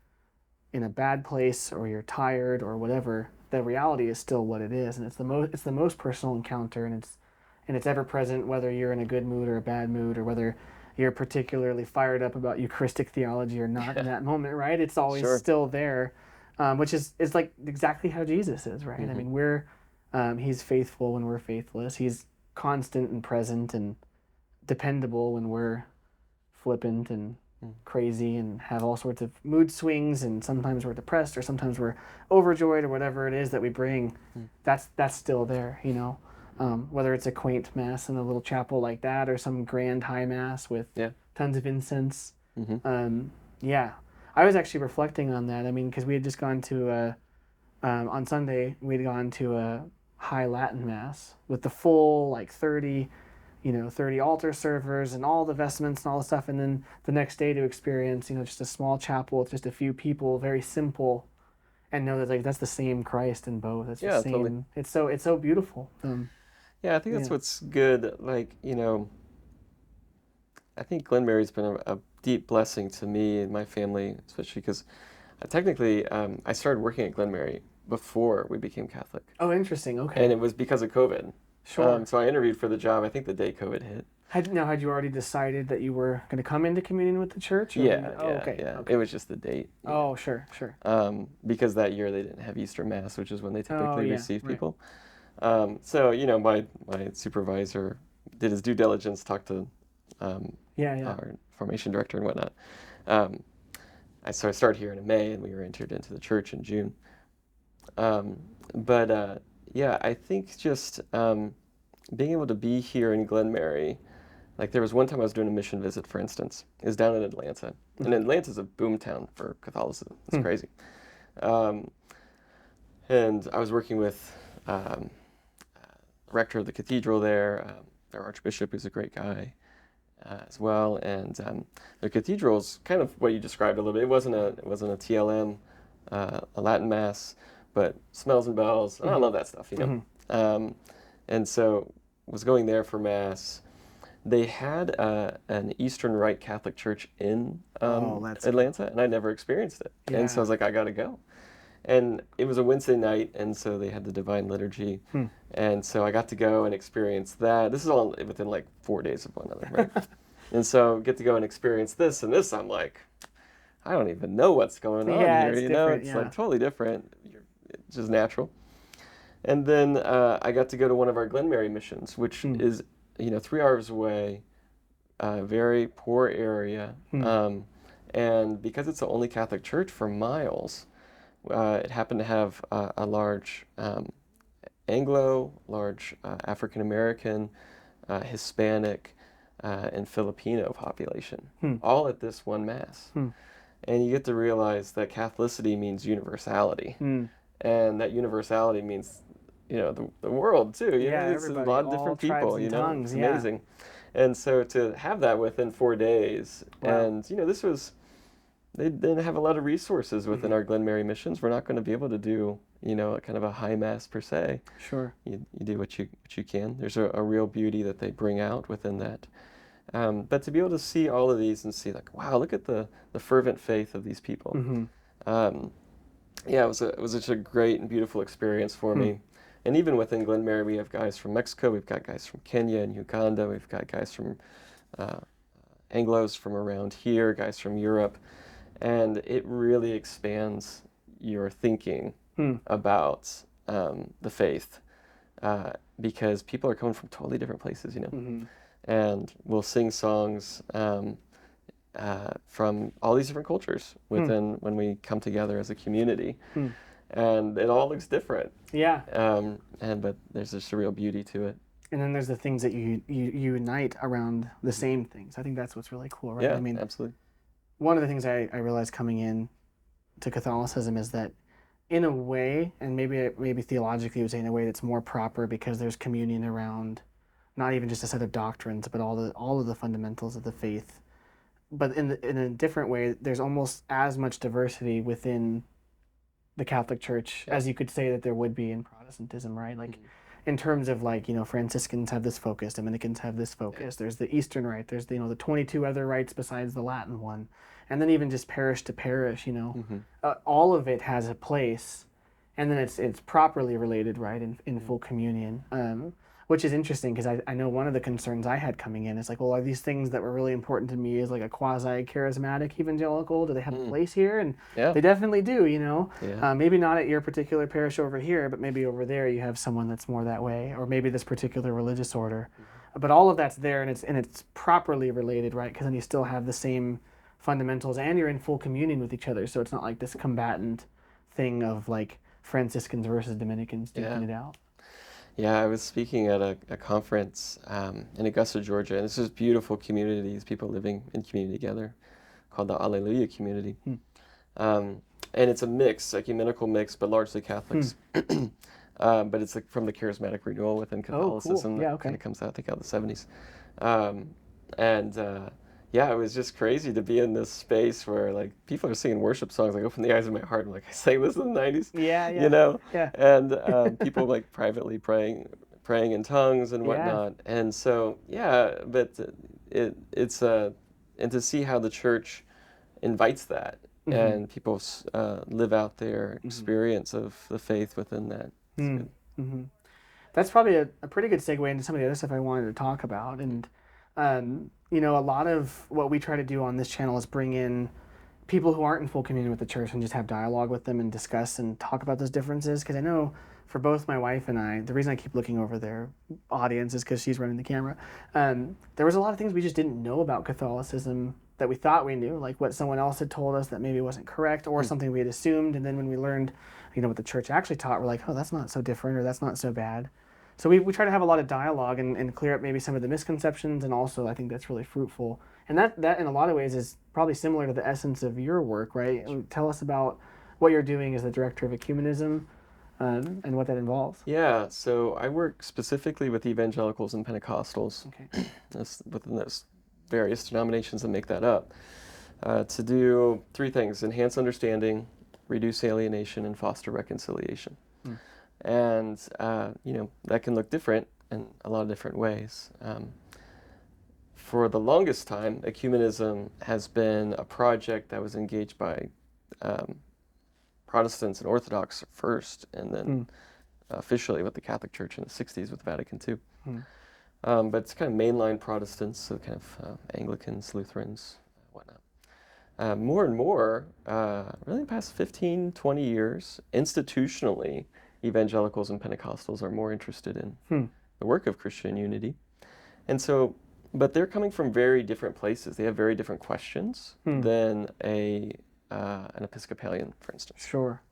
in a bad place or you're tired or whatever, the reality is still what it is, and it's the most personal encounter, and it's ever present whether you're in a good mood or a bad mood, or whether you're particularly fired up about Eucharistic theology or not in that moment, right? It's always still there, which is like exactly how Jesus is, right? I mean, he's faithful when we're faithless. He's constant and present and dependable when we're flippant and crazy and have all sorts of mood swings, and sometimes we're depressed or sometimes we're overjoyed or whatever it is that we bring. That's still there, whether it's a quaint mass in a little chapel like that or some grand high mass with tons of incense. Yeah, I was actually reflecting on that. I mean, because we had just gone to on Sunday we'd gone to a high Latin mass with the full 30 altar servers and all the vestments and all the stuff, and then the next day to experience just a small chapel with just a few people, very simple, and know that that's the same Christ in both. It's the same. Totally. It's so beautiful. I think that's what's good. I think Glenmary's been a deep blessing to me and my family, especially because technically I started working at Glenmary before we became Catholic. Oh, interesting. Okay. And it was because of COVID. Sure. So I interviewed for the job, I think the day COVID hit. Had you already decided that you were going to come into communion with the church? Okay. It was just the date. Oh, sure. Because that year they didn't have Easter Mass, which is when they typically receive people. Right. So, my supervisor did his due diligence, talked to our formation director and whatnot. I started here in May, and we were entered into the church in June. I think just being able to be here in Glenmary, there was one time I was doing a mission visit, for instance. It was down in Atlanta. And Atlanta's a boom town for Catholicism. It's crazy. And I was working with the rector of the cathedral there, their archbishop, who's a great guy as well. And the cathedral's kind of what you described a little bit. It wasn't a TLM, a Latin Mass, but smells and bells. And I love that stuff, and so was going there for Mass. They had an Eastern Rite Catholic church in Atlanta, and I never experienced it. Yeah. And so I was like, I got to go. And it was a Wednesday night, and so they had the Divine Liturgy. And so I got to go and experience that. This is all within 4 days of one another, right? And so get to go and experience this, and this I'm like, I don't even know what's going on here. It's totally different. It's just natural. And then I got to go to one of our Glenmary missions, which is 3 hours away, a very poor area. And because it's the only Catholic church for miles, it happened to have a large Anglo, large African American, Hispanic, and Filipino population, all at this one Mass. And you get to realize that Catholicity means universality. And that universality means, the world too. It's a lot of different people. It's amazing. And so to have that within 4 days, and this was, they didn't have a lot of resources within our Glenmary missions. We're not going to be able to do, kind of a high Mass per se. Sure. You do what you can. There's a real beauty that they bring out within that. But to be able to see all of these and see wow, look at the fervent faith of these people. It was such a great and beautiful experience for me. And even within Glenmary, we have guys from Mexico, we've got guys from Kenya and Uganda, we've got guys from Anglos from around here, guys from Europe. And it really expands your thinking about the faith because people are coming from totally different places, And we'll sing songs from all these different cultures when we come together as a community. And it all looks different. Yeah. But there's just a real beauty to it. And then there's the things that you unite around the same things. I think that's what's really cool, right? Yeah, absolutely. One of the things I realized coming in to Catholicism is that in a way, and maybe theologically you would say in a way that's more proper because there's communion around not even just a set of doctrines, but all of the fundamentals of the faith. But in a different way, there's almost as much diversity within the Catholic Church as you could say that there would be in Protestantism, right? In terms of Franciscans have this focus, Dominicans have this focus. There's the Eastern Rite. There's the 22 other rites besides the Latin one, and then even just parish to parish. All of it has a place, and then it's properly related, right? In full communion, which is interesting because I know one of the concerns I had coming in is are these things that were really important to me as a quasi-charismatic evangelical, do they have a place here? And they definitely do, maybe not at your particular parish over here, but maybe over there you have someone that's more that way, or maybe this particular religious order. But all of that's there, and it's properly related, right? Because then you still have the same fundamentals, and you're in full communion with each other. So it's not like this combatant thing of like Franciscans versus Dominicans duking it out. Yeah, I was speaking at a conference in Augusta, Georgia, and it's just beautiful communities, people living in community together, called the Alleluia community. And it's a mix, ecumenical mix, but largely Catholics. But it's like from the charismatic renewal within Catholicism. Oh, cool. Yeah, that kind of comes out, I think, out of the 70s. Yeah, it was just crazy to be in this space where like people are singing worship songs, like "Open the Eyes of My Heart." I'm like, I sang this in the 90s, you know? Yeah. And people like privately praying in tongues and whatnot. And so, yeah, but it's and to see how the church invites that and people live out their experience of the faith within that. It's good. That's probably a pretty good segue into some of the other stuff I wanted to talk about. And, you know, a lot of what we try to do on this channel is bring in people who aren't in full communion with the church and just have dialogue with them and discuss and talk about those differences. Because I know for both my wife and I, the reason I keep looking over their audience is because she's running the camera. There was a lot of things we just didn't know about Catholicism that we thought we knew, like what someone else had told us that maybe wasn't correct, or something we had assumed. And then when we learned, you know, what the church actually taught, we're like, oh, that's not so different, or that's not so bad. So we try to have a lot of dialogue and clear up maybe some of the misconceptions, and also I think that's really fruitful. And that in a lot of ways is probably similar to the essence of your work, right? Tell us about what you're doing as the Director of Ecumenism and what that involves. Yeah, so I work specifically with evangelicals and Pentecostals. Okay. Within those various denominations that make that up, to do three things: enhance understanding, reduce alienation, and foster reconciliation. And, you know, that can look different in a lot of different ways. For the longest time, ecumenism has been a project that was engaged by Protestants and Orthodox first, and then officially with the Catholic Church in the 60s with Vatican II. But it's kind of mainline Protestants, so kind of Anglicans, Lutherans, whatnot. More and more, really in the past 15, 20 years, institutionally, evangelicals and Pentecostals are more interested in the work of Christian unity. And so, but they're coming from very different places. They have very different questions than an Episcopalian, for instance. Sure.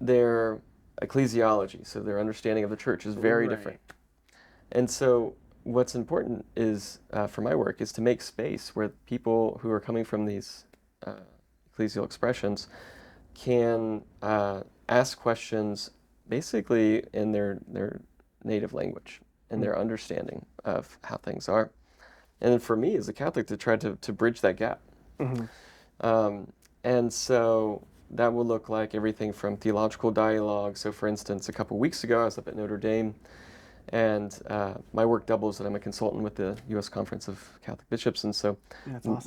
Their ecclesiology, so their understanding of the church, is very different. And so what's important is, for my work, is to make space where people who are coming from these ecclesial expressions can ask questions basically in their native language and their understanding of how things are. And then for me as a Catholic to try to bridge that gap. And so that will look like everything from theological dialogue. So for instance, a couple weeks ago I was up at Notre Dame, and my work doubles that I'm a consultant with the U.S. Conference of Catholic Bishops, and so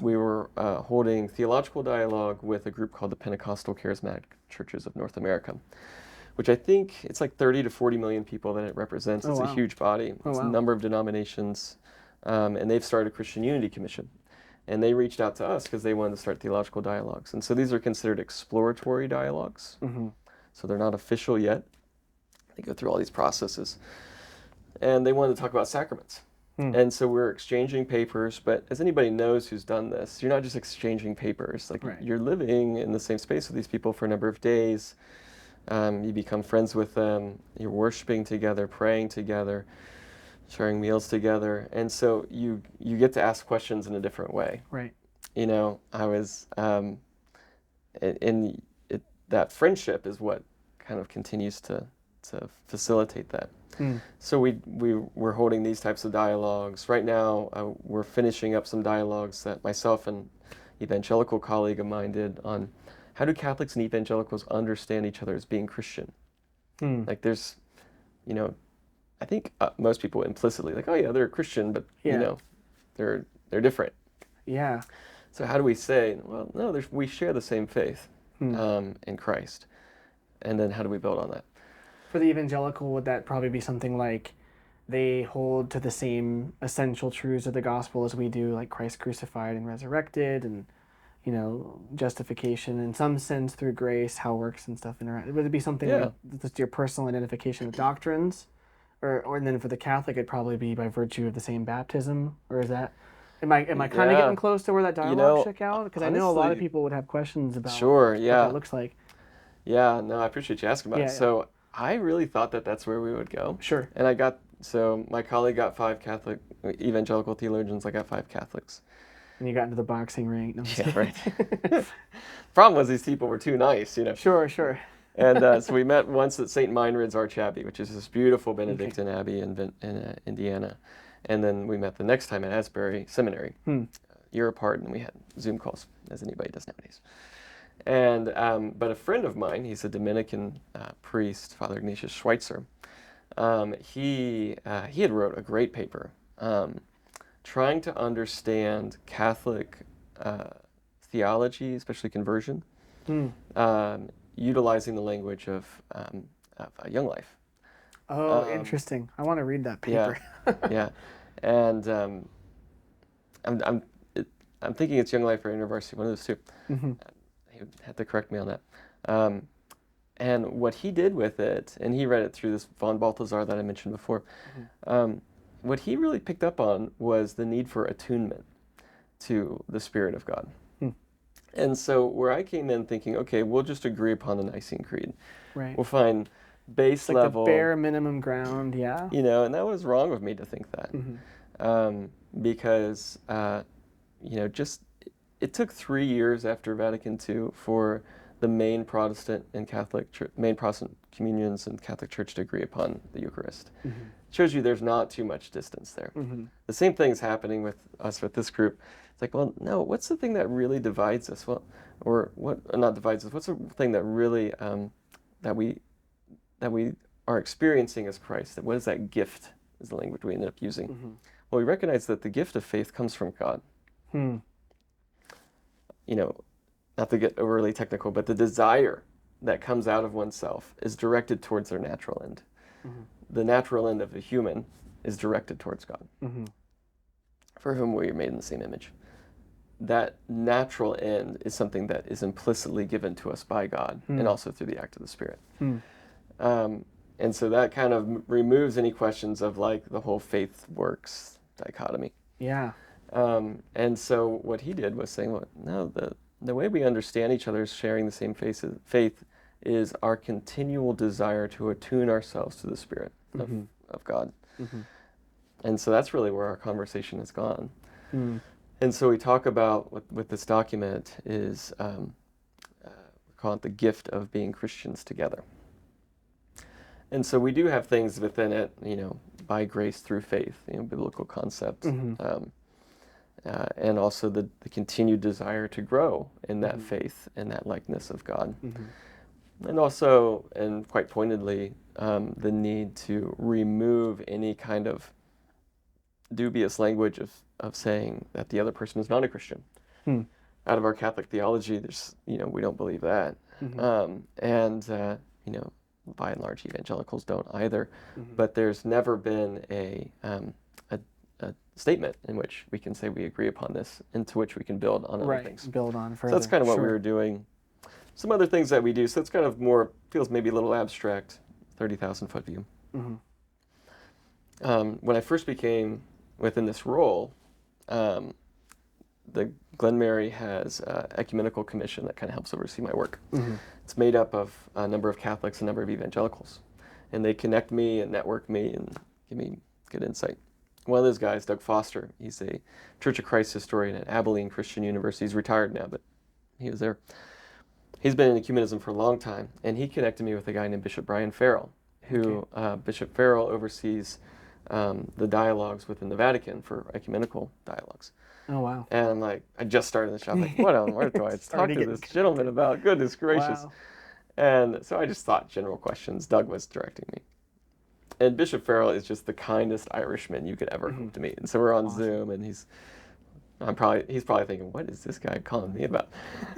we were holding theological dialogue with a group called the Pentecostal Charismatic Churches of North America, which I think it's like 30 to 40 million people that it represents. It's a huge body. It's a number of denominations, and they've started a Christian Unity Commission. And they reached out to us because they wanted to start theological dialogues. And so these are considered exploratory dialogues. So they're not official yet. They go through all these processes. And they wanted to talk about sacraments. And so we're exchanging papers, but as anybody knows who's done this, you're not just exchanging papers. Like you're living in the same space with these people for a number of days. You become friends with them. You're worshiping together, praying together, sharing meals together. And so you get to ask questions in a different way. Right. You know, I was, that friendship is what kind of continues to facilitate that. So we're holding these types of dialogues. Right now, we're finishing up some dialogues that myself and evangelical colleague of mine did on how do Catholics and evangelicals understand each other as being Christian? Like there's, you know, I think most people implicitly like, oh yeah, they're a Christian, but you know, they're different. Yeah. So how do we say, well, no, we share the same faith in Christ, and then how do we build on that? For the evangelical, would that probably be something like they hold to the same essential truths of the gospel as we do, like Christ crucified and resurrected, and, you know, justification in some sense through grace, how works and stuff interact? Would it be something like just your personal identification with doctrines? Or and then for the Catholic, it'd probably be by virtue of the same baptism? Or is that Am I kind of getting close to where that dialogue shook out? Because I know a lot of honestly, people would have questions about sure, what yeah. that looks like. Yeah, no, I appreciate you asking about it. Yeah, yeah. So I really thought that that's where we would go. Sure. And so my colleague got 5 Catholic evangelical theologians, I got 5 Catholics. And you got into the boxing ring. No, I'm just Yeah, kidding. right. Problem was these people were too nice, you know. Sure. And so we met once at St. Meinrad's Archabbey, which is this beautiful Benedictine Okay. abbey in Indiana. And then we met the next time at Asbury Seminary, a year apart, and we had Zoom calls, as anybody does nowadays. And but a friend of mine, he's a Dominican priest, Father Ignatius Schweitzer. He had wrote a great paper trying to understand Catholic theology, especially conversion, utilizing the language of young life. Oh, interesting. I want to read that paper. Yeah. And I'm thinking it's Young Life or InterVarsity, one of those two. He would have to correct me on that. And what he did with it, and he read it through this von Balthasar that I mentioned before, what he really picked up on was the need for attunement to the Spirit of God. And so where I came in thinking, okay, we'll just agree upon the Nicene Creed. Right. We'll find base like level. The bare minimum ground, yeah. You know, and that was wrong of me to think that. Because, just it took 3 years after Vatican II for the main Protestant communions and Catholic Church to agree upon the Eucharist. It shows you there's not too much distance there. The same thing's happening with us with this group. It's like, well, no, what's the thing that really divides us? Well, or what not divides us? What's the thing that really that we are experiencing as Christ? What is that gift? Is the language we ended up using. Well, we recognize that the gift of faith comes from God. You know, not to get overly technical, but the desire that comes out of oneself is directed towards their natural end. The natural end of a human is directed towards God, for whom we are made in the same image. That natural end is something that is implicitly given to us by God, and also through the act of the Spirit. And so that kind of removes any questions of like the whole faith works dichotomy. Yeah. And so what he did was saying, well, no, the way we understand each other is sharing the same faith is our continual desire to attune ourselves to the Spirit of God. And so that's really where our conversation has gone. And so we talk about, with this document, is we call it the gift of being Christians together. And so we do have things within it, you know, by grace through faith, you know, biblical concepts. And also the continued desire to grow in that faith and that likeness of God. And also, and quite pointedly, the need to remove any kind of dubious language of saying that the other person is not a Christian. Out of our Catholic theology, there's, you know, we don't believe that. You know, by and large, evangelicals don't either. But there's never been a statement in which we can say we agree upon this, into which we can build on other things. Build on further. So that's kind of what we were doing. Some other things that we do, so it's kind of more, feels maybe a little abstract, 30,000-foot view. When I first became within this role, the Glenmary has an ecumenical commission that kind of helps oversee my work. It's made up of a number of Catholics, a number of evangelicals. And they connect me and network me and give me good insight. One of those guys, Doug Foster, he's a Church of Christ historian at Abilene Christian University. He's retired now, but he was there. He's been in ecumenism for a long time, and he connected me with a guy named Bishop Brian Farrell, who Bishop Farrell oversees the dialogues within the Vatican for ecumenical dialogues. Oh, wow. And I'm like, I just started the shop. Like, what on earth do I talk to this gentleman about? Goodness gracious. Wow. And so I just thought general questions. Doug was directing me. And Bishop Farrell is just the kindest Irishman you could ever hope to meet. And so we're on Zoom, and he's probably thinking, what is this guy calling me about?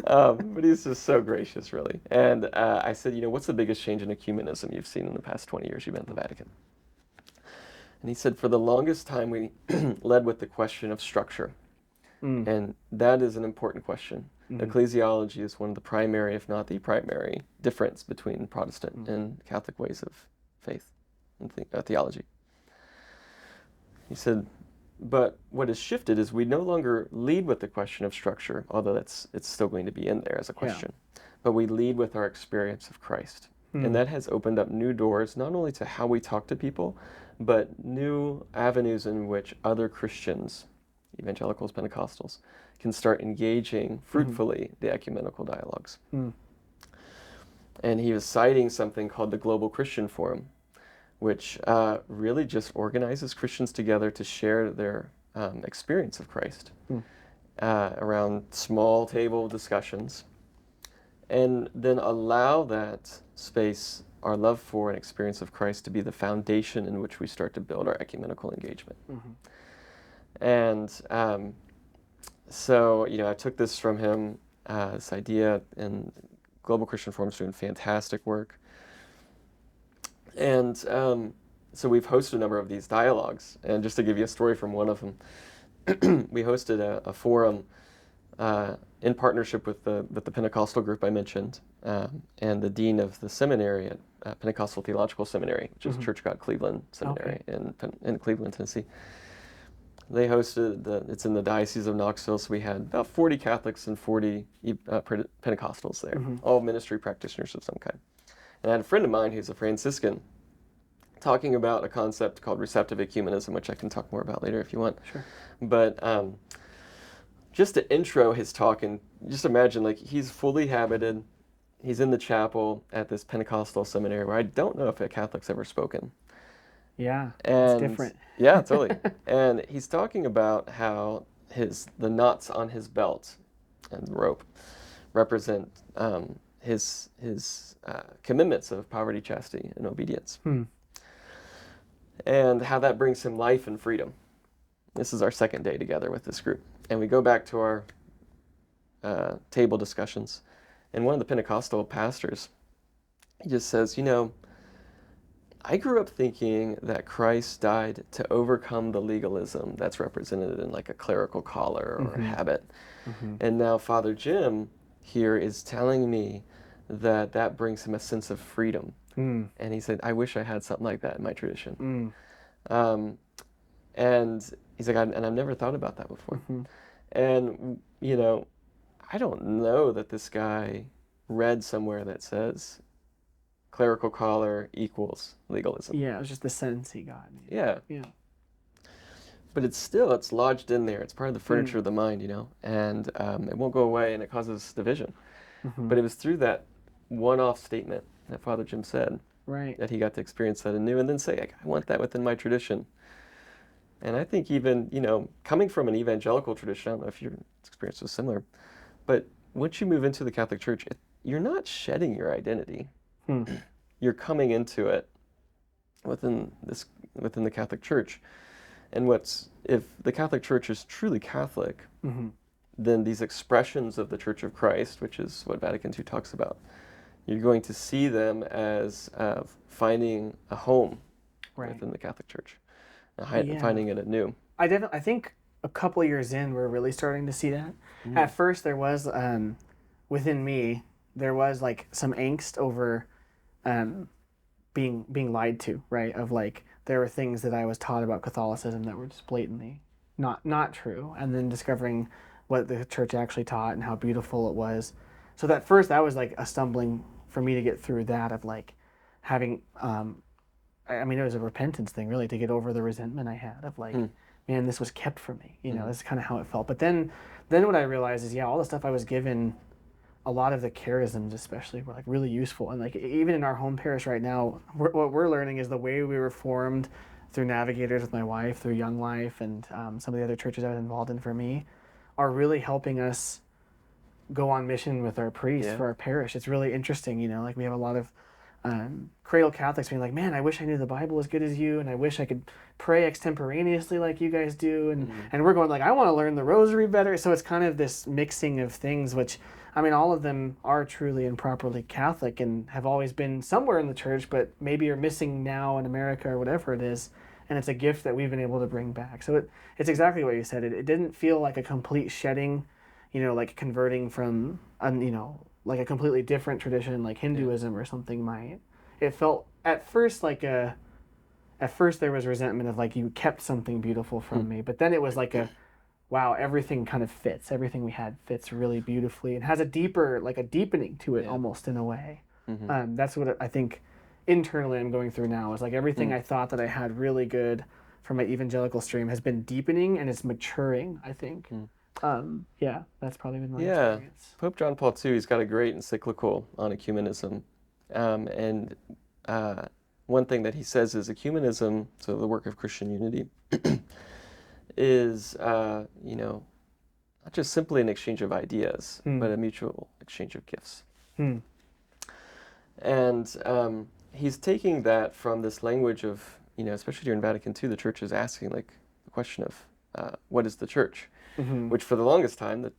But he's just so gracious, really. And I said, you know, what's the biggest change in ecumenism you've seen in the past 20 years you've been at the Vatican? And he said, for the longest time, we led with the question of structure. And that is an important question. Ecclesiology is one of the primary, if not the primary, difference between Protestant and Catholic ways of faith and theology. He said, But what has shifted is we no longer lead with the question of structure, although it's still going to be in there as a question. But we lead with our experience of Christ. And that has opened up new doors, not only to how we talk to people, but new avenues in which other Christians, evangelicals, Pentecostals, can start engaging fruitfully the ecumenical dialogues. And he was citing something called the Global Christian Forum, which really just organizes Christians together to share their experience of Christ around small table discussions, and then allow that space, our love for and experience of Christ, to be the foundation in which we start to build our ecumenical engagement. And so, I took this from him, this idea, and Global Christian Forum's doing fantastic work. And so we've hosted a number of these dialogues. And just to give you a story from one of them, we hosted a forum in partnership with the Pentecostal group I mentioned, and the dean of the seminary at Pentecostal Theological Seminary, which is Church of God Cleveland Seminary in Cleveland, Tennessee. They hosted, it's in the Diocese of Knoxville, so we had about 40 Catholics and 40 Pentecostals there, all ministry practitioners of some kind. And I had a friend of mine who's a Franciscan talking about a concept called receptive ecumenism, which I can talk more about later if you want. Sure. But just to intro his talk, and just imagine, like, he's fully habited, he's in the chapel at this Pentecostal seminary where I don't know if a Catholic's ever spoken. Yeah, it's different. Yeah, totally. And he's talking about how the knots on his belt and the rope represent his commitments of poverty, chastity, and obedience. And how that brings him life and freedom. This is our second day together with this group. And we go back to our table discussions. And one of the Pentecostal pastors, he just says, I grew up thinking that Christ died to overcome the legalism that's represented in like a clerical collar or a habit. And now Father Jim here is telling me that brings him a sense of freedom. And he said, I wish I had something like that in my tradition. And he's like, and I've never thought about that before. And, I don't know that this guy read somewhere that says clerical collar equals legalism. Yeah, it was just the sense he got. Yeah. But it's lodged in there. It's part of the furniture of the mind, and it won't go away, and it causes division. But it was through that one-off statement that Father Jim said that he got to experience that anew, and then say, I want that within my tradition. And I think even, coming from an evangelical tradition, I don't know if your experience was similar, but once you move into the Catholic Church, you're not shedding your identity. You're coming into it within the Catholic Church. And if the Catholic Church is truly Catholic, then these expressions of the Church of Christ, which is what Vatican II talks about, you're going to see them as finding a home within the Catholic Church, finding it anew. I think a couple years in, we're really starting to see that. At first, there was, within me, there was like some angst over being lied to, right? Of like, there were things that I was taught about Catholicism that were just blatantly not true, and then discovering what the church actually taught and how beautiful it was. So that first, that was like a stumbling for me to get through that, of like having, it was a repentance thing really, to get over the resentment I had of like, man, this was kept from me, this is kind of how it felt. But then what I realized is, all the stuff I was given, a lot of the charisms especially, were like really useful. And like even in our home parish right now, what we're learning is the way we were formed through Navigators with my wife, through Young Life, and some of the other churches I was involved in for me, are really helping us go on mission with our priests for our parish. It's really interesting, like we have a lot of cradle Catholics being like, man, I wish I knew the Bible as good as you, and I wish I could pray extemporaneously like you guys do. And we're going like, I want to learn the rosary better. So it's kind of this mixing of things, which, all of them are truly and properly Catholic and have always been somewhere in the church, but maybe are missing now in America or whatever it is. And it's a gift that we've been able to bring back. So it's exactly what you said. It didn't feel like a complete shedding, like converting from, like a completely different tradition like Hinduism or something might. It felt at first like at first there was resentment of like, you kept something beautiful from me, but then it was like wow, everything kind of fits. Everything we had fits really beautifully and has a deepening to it almost in a way. That's what I think internally I'm going through now, is like everything I thought that I had really good from my evangelical stream has been deepening and it's maturing, I think. That's probably been my experience. Pope John Paul II, he's got a great encyclical on ecumenism. And one thing that he says is ecumenism, so the work of Christian unity, is, not just simply an exchange of ideas, but a mutual exchange of gifts. And he's taking that from this language of, especially during Vatican II, the church is asking like the question of what is the church? Which for the longest time,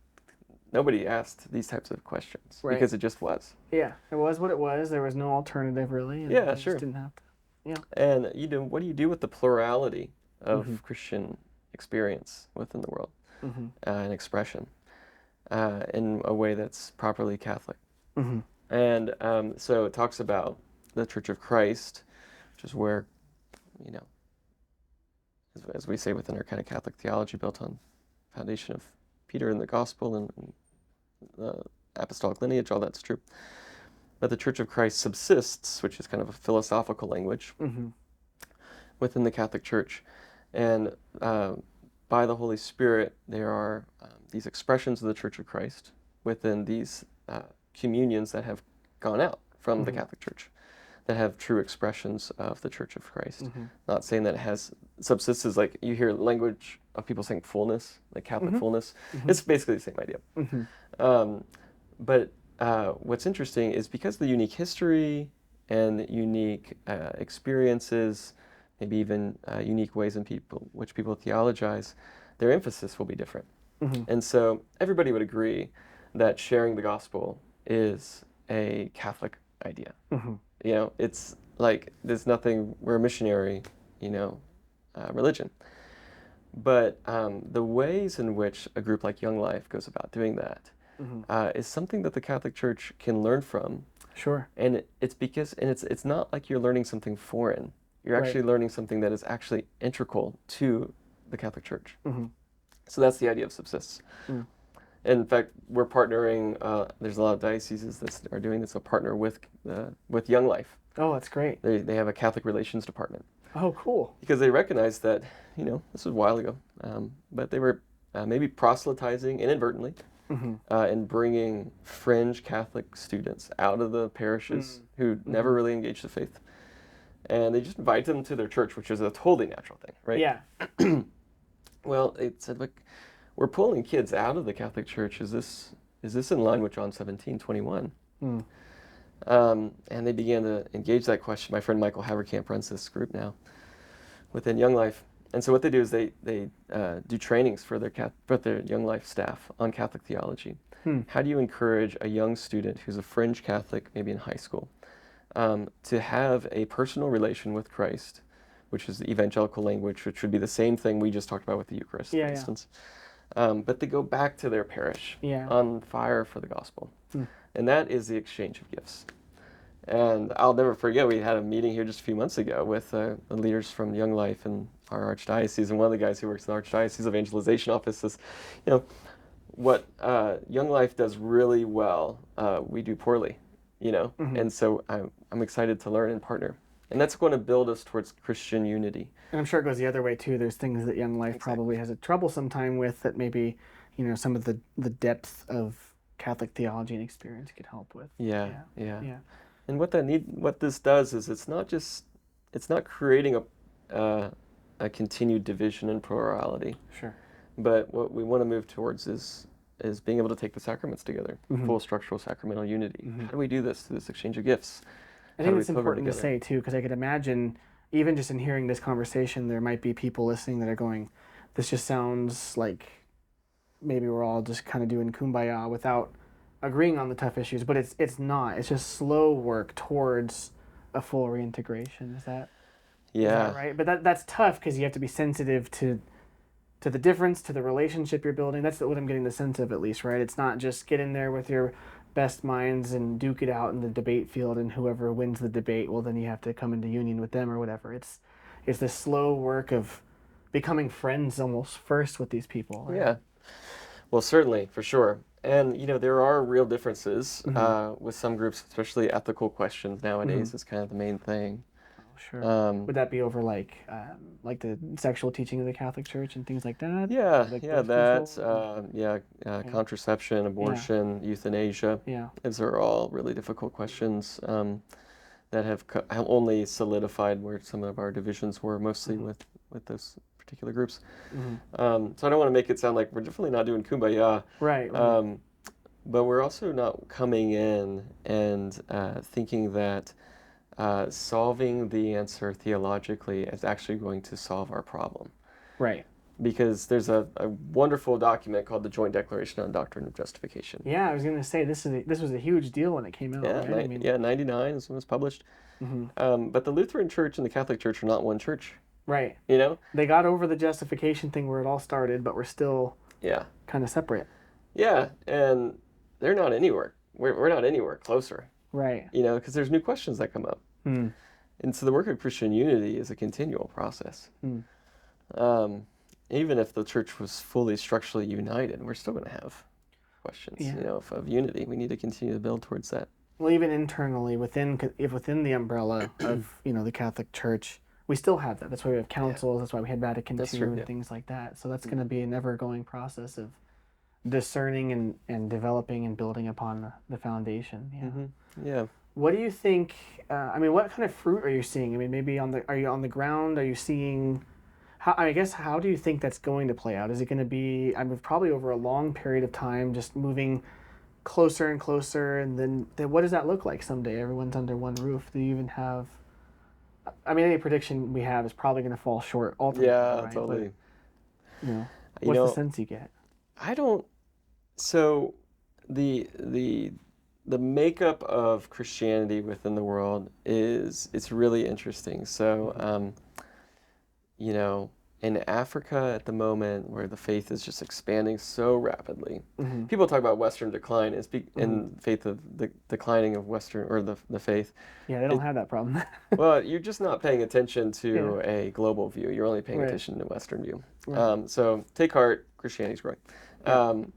nobody asked these types of questions because it just was. Yeah, it was what it was. There was no alternative really. And sure. Just didn't have to. Yeah. And what do you do with the plurality of Christian experience within the world and expression in a way that's properly Catholic? And so it talks about the Church of Christ, which is where, as we say within our kind of Catholic theology, built on foundation of Peter and the Gospel and the apostolic lineage, all that's true. But the Church of Christ subsists, which is kind of a philosophical language within the Catholic Church. And by the Holy Spirit, there are these expressions of the Church of Christ within these communions that have gone out from the Catholic Church, that have true expressions of the Church of Christ. Not saying that it has subsists as like you hear language of people saying fullness, like Catholic fullness. It's basically the same idea. But what's interesting is because of the unique history and the unique experiences, maybe even unique ways in which people theologize, their emphasis will be different. And so everybody would agree that sharing the gospel is a Catholic idea. It's like there's nothing, we're a missionary, religion. But the ways in which a group like Young Life goes about doing that is something that the Catholic Church can learn from. Sure. And it's not like you're learning something foreign. You're actually learning something that is actually integral to the Catholic Church. So that's the idea of subsists. In fact, we're partnering, there's a lot of dioceses that are doing this, a partner with Young Life. Oh, that's great. They have a Catholic relations department. Oh, cool. Because they recognize that, this was a while ago, but they were maybe proselytizing inadvertently and bringing fringe Catholic students out of the parishes who never really engaged the faith. And they just invite them to their church, which is a totally natural thing, right? Yeah. Well, it said, look, we're pulling kids out of the Catholic Church. Is this in line with John 17:21? And they began to engage that question. My friend Michael Haverkamp runs this group now within Young Life. And so what they do is they do trainings for their Young Life staff on Catholic theology. How do you encourage a young student who's a fringe Catholic, maybe in high school, to have a personal relation with Christ, which is the evangelical language, which would be the same thing we just talked about with the Eucharist, for instance. But they go back to their parish on fire for the gospel. And that is the exchange of gifts. And I'll never forget, we had a meeting here just a few months ago with the leaders from Young Life and our archdiocese, and one of the guys who works in the archdiocese Evangelization office says, what Young Life does really well, we do poorly, And so I'm excited to learn and partner. And that's going to build us towards Christian unity. And I'm sure it goes the other way too. There's things that Young Life probably has a troublesome time with that maybe, some of the depth of Catholic theology and experience could help with. Yeah. And what this does is it's not creating a continued division and plurality. Sure. But what we want to move towards is being able to take the sacraments together, full structural sacramental unity. How do we do this through this exchange of gifts? I think it's important to say too, because I could imagine, even just in hearing this conversation, there might be people listening that are going, this just sounds like maybe we're all just kind of doing kumbaya without agreeing on the tough issues, but it's not. It's just slow work towards a full reintegration. Is that right? But that's tough because you have to be sensitive to the difference, to the relationship you're building. That's what I'm getting the sense of, at least, right? It's not just get in there with your best minds and duke it out in the debate field, and whoever wins the debate, well, then you have to come into union with them or whatever. It's it's this slow work of becoming friends almost first with these people. Right? Yeah. Well, certainly, for sure. And, there are real differences with some groups, especially ethical questions nowadays is kind of the main thing. Oh, sure. Um, Would that be over like the sexual teaching of the Catholic Church and things like that? yeah, Like yeah, birth control? that, contraception, Yeah. abortion, euthanasia. Yeah. Those are all really difficult questions that have only solidified where some of our divisions were, mostly with those particular groups. So I don't want to make it sound like we're definitely not doing kumbaya. Right. But we're also not coming in and thinking that solving the answer theologically is actually going to solve our problem. Right. Because there's a wonderful document called the Joint Declaration on Doctrine of Justification. Yeah, I was going to say this was a huge deal when it came out, Yeah, right? 99 is when it was published. But the Lutheran Church and the Catholic Church are not one church. Right. You know? They got over the justification thing where it all started, but we're still Yeah. kind of separate. Yeah, and they're not anywhere. We're not anywhere closer. Right. Because there's new questions that come up. And so the work of Christian unity is a continual process. Even if the church was fully structurally united, we're still going to have questions, of unity. We need to continue to build towards that. Well, even internally, within the umbrella of the Catholic Church, we still have that. That's why we have councils. That's why we had Vatican II and things like that. So that's going to be an ever-going process of discerning and developing and building upon the foundation. Yeah. What do you think? What kind of fruit are you seeing? Maybe are you on the ground? Are you seeing? How do you think that's going to play out? Is it going to be? Probably over a long period of time, just moving closer and closer, and then what does that look like someday? Everyone's under one roof. Do you even have? Any prediction we have is probably going to fall short ultimately. Yeah, right? totally. But, what's the sense you get? I don't. So, the makeup of Christianity within the world it's really interesting. So, in Africa at the moment, where the faith is just expanding so rapidly, people talk about Western decline and faith of the declining of Western or the faith. Yeah, they don't have that problem. Well, you're just not paying attention to a global view. You're only paying attention to Western view. Right. So take heart, Christianity's growing.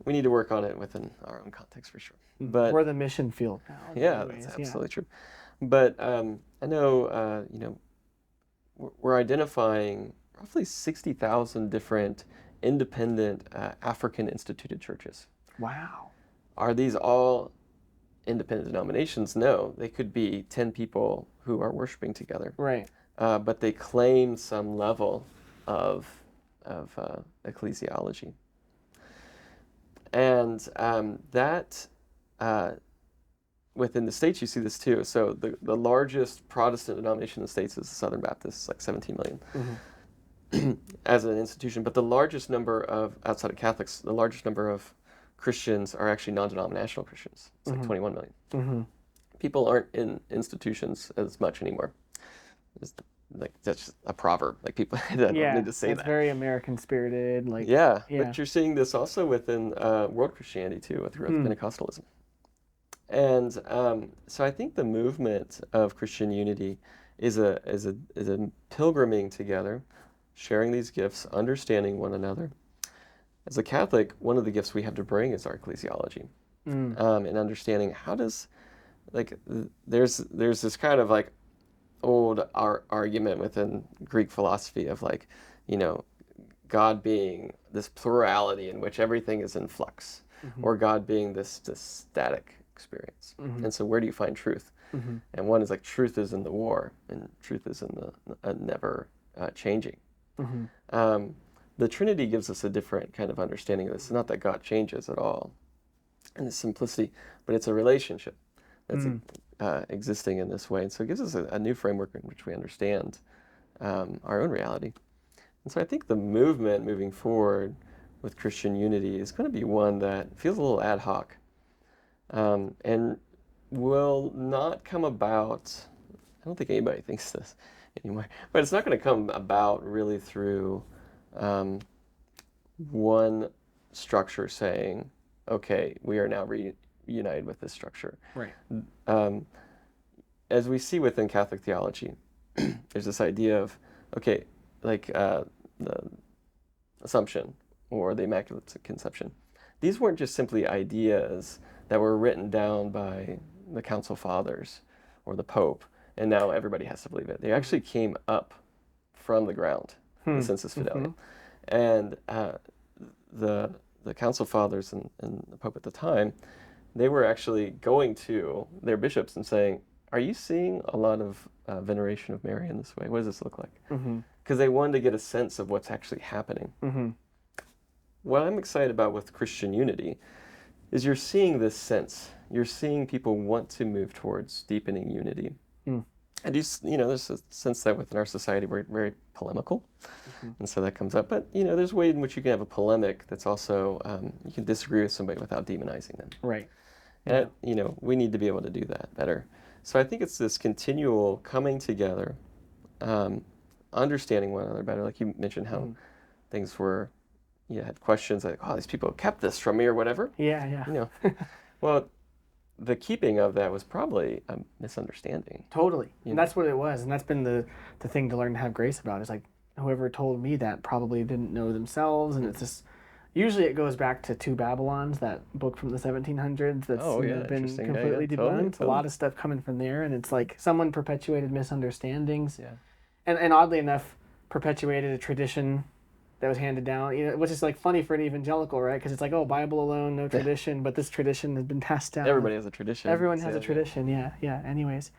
We need to work on it within our own context for sure. But we're the mission field now. Yeah, that's absolutely true. But I know, we're identifying roughly 60,000 different independent African instituted churches. Wow. Are these all independent denominations? No, they could be 10 people who are worshiping together. Right. But they claim some level of ecclesiology. And that within the States, you see this too. So the largest Protestant denomination in the States is the Southern Baptists, like 17 million as an institution. But the largest number of, outside of Catholics, the largest number of Christians are actually non-denominational Christians. It's like 21 million. People aren't in institutions as much anymore. That's just a proverb. Like people don't need to say that. It's very American spirited. But you're seeing this also within world Christianity too, with growth of Pentecostalism. And so I think the movement of Christian unity is a pilgriming together, sharing these gifts, understanding one another. As a Catholic, one of the gifts we have to bring is our ecclesiology, and understanding how does, there's this kind of old argument within Greek philosophy of God being this plurality in which everything is in flux, or God being this static experience. And so where do you find truth? And one is truth is in the war, and truth is in the never changing. The Trinity gives us a different kind of understanding of this. It's not that God changes at all in the simplicity, but it's a relationship that's existing in this way. And so it gives us a new framework in which we understand our own reality. And so I think the movement moving forward with Christian unity is going to be one that feels a little ad hoc, and will not come about, I don't think anybody thinks this anymore, but it's not going to come about really through one structure saying, okay, we are now reunited with this structure. Right. As we see within Catholic theology, there's this idea of okay, like the Assumption or the Immaculate Conception. These weren't just simply ideas that were written down by the Council Fathers or the Pope, and now everybody has to believe it. They actually came up from the ground, the Sensus Fidelium. And the Council Fathers and the Pope at the time, they were actually going to their bishops and saying, are you seeing a lot of veneration of Mary in this way? What does this look like? Because they wanted to get a sense of what's actually happening. What I'm excited about with Christian unity is you're seeing this sense. You're seeing people want to move towards deepening unity. And there's a sense that within our society we're very polemical, and so that comes up. But there's a way in which you can have a polemic that's also you can disagree with somebody without demonizing them. Right. And we need to be able to do that better. So I think it's this continual coming together, understanding one another better. Like you mentioned, how things were. You had questions like, "Oh, these people kept this from me," or whatever. Yeah. Well, the keeping of that was probably a misunderstanding. Totally. And that's what it was. And that's been the thing to learn to have grace about. It's like whoever told me that probably didn't know themselves. And it's just, usually it goes back to Two Babylons, that book from the 1700s that's been completely debunked. Totally. A lot of stuff coming from there. And it's like someone perpetuated misunderstandings. Yeah. And oddly enough, perpetuated a tradition that was handed down, which is like funny for an evangelical, right? Because it's like, oh, Bible alone, no tradition, but this tradition has been passed down. Everybody has a tradition. Everyone has a tradition, yeah. Anyways,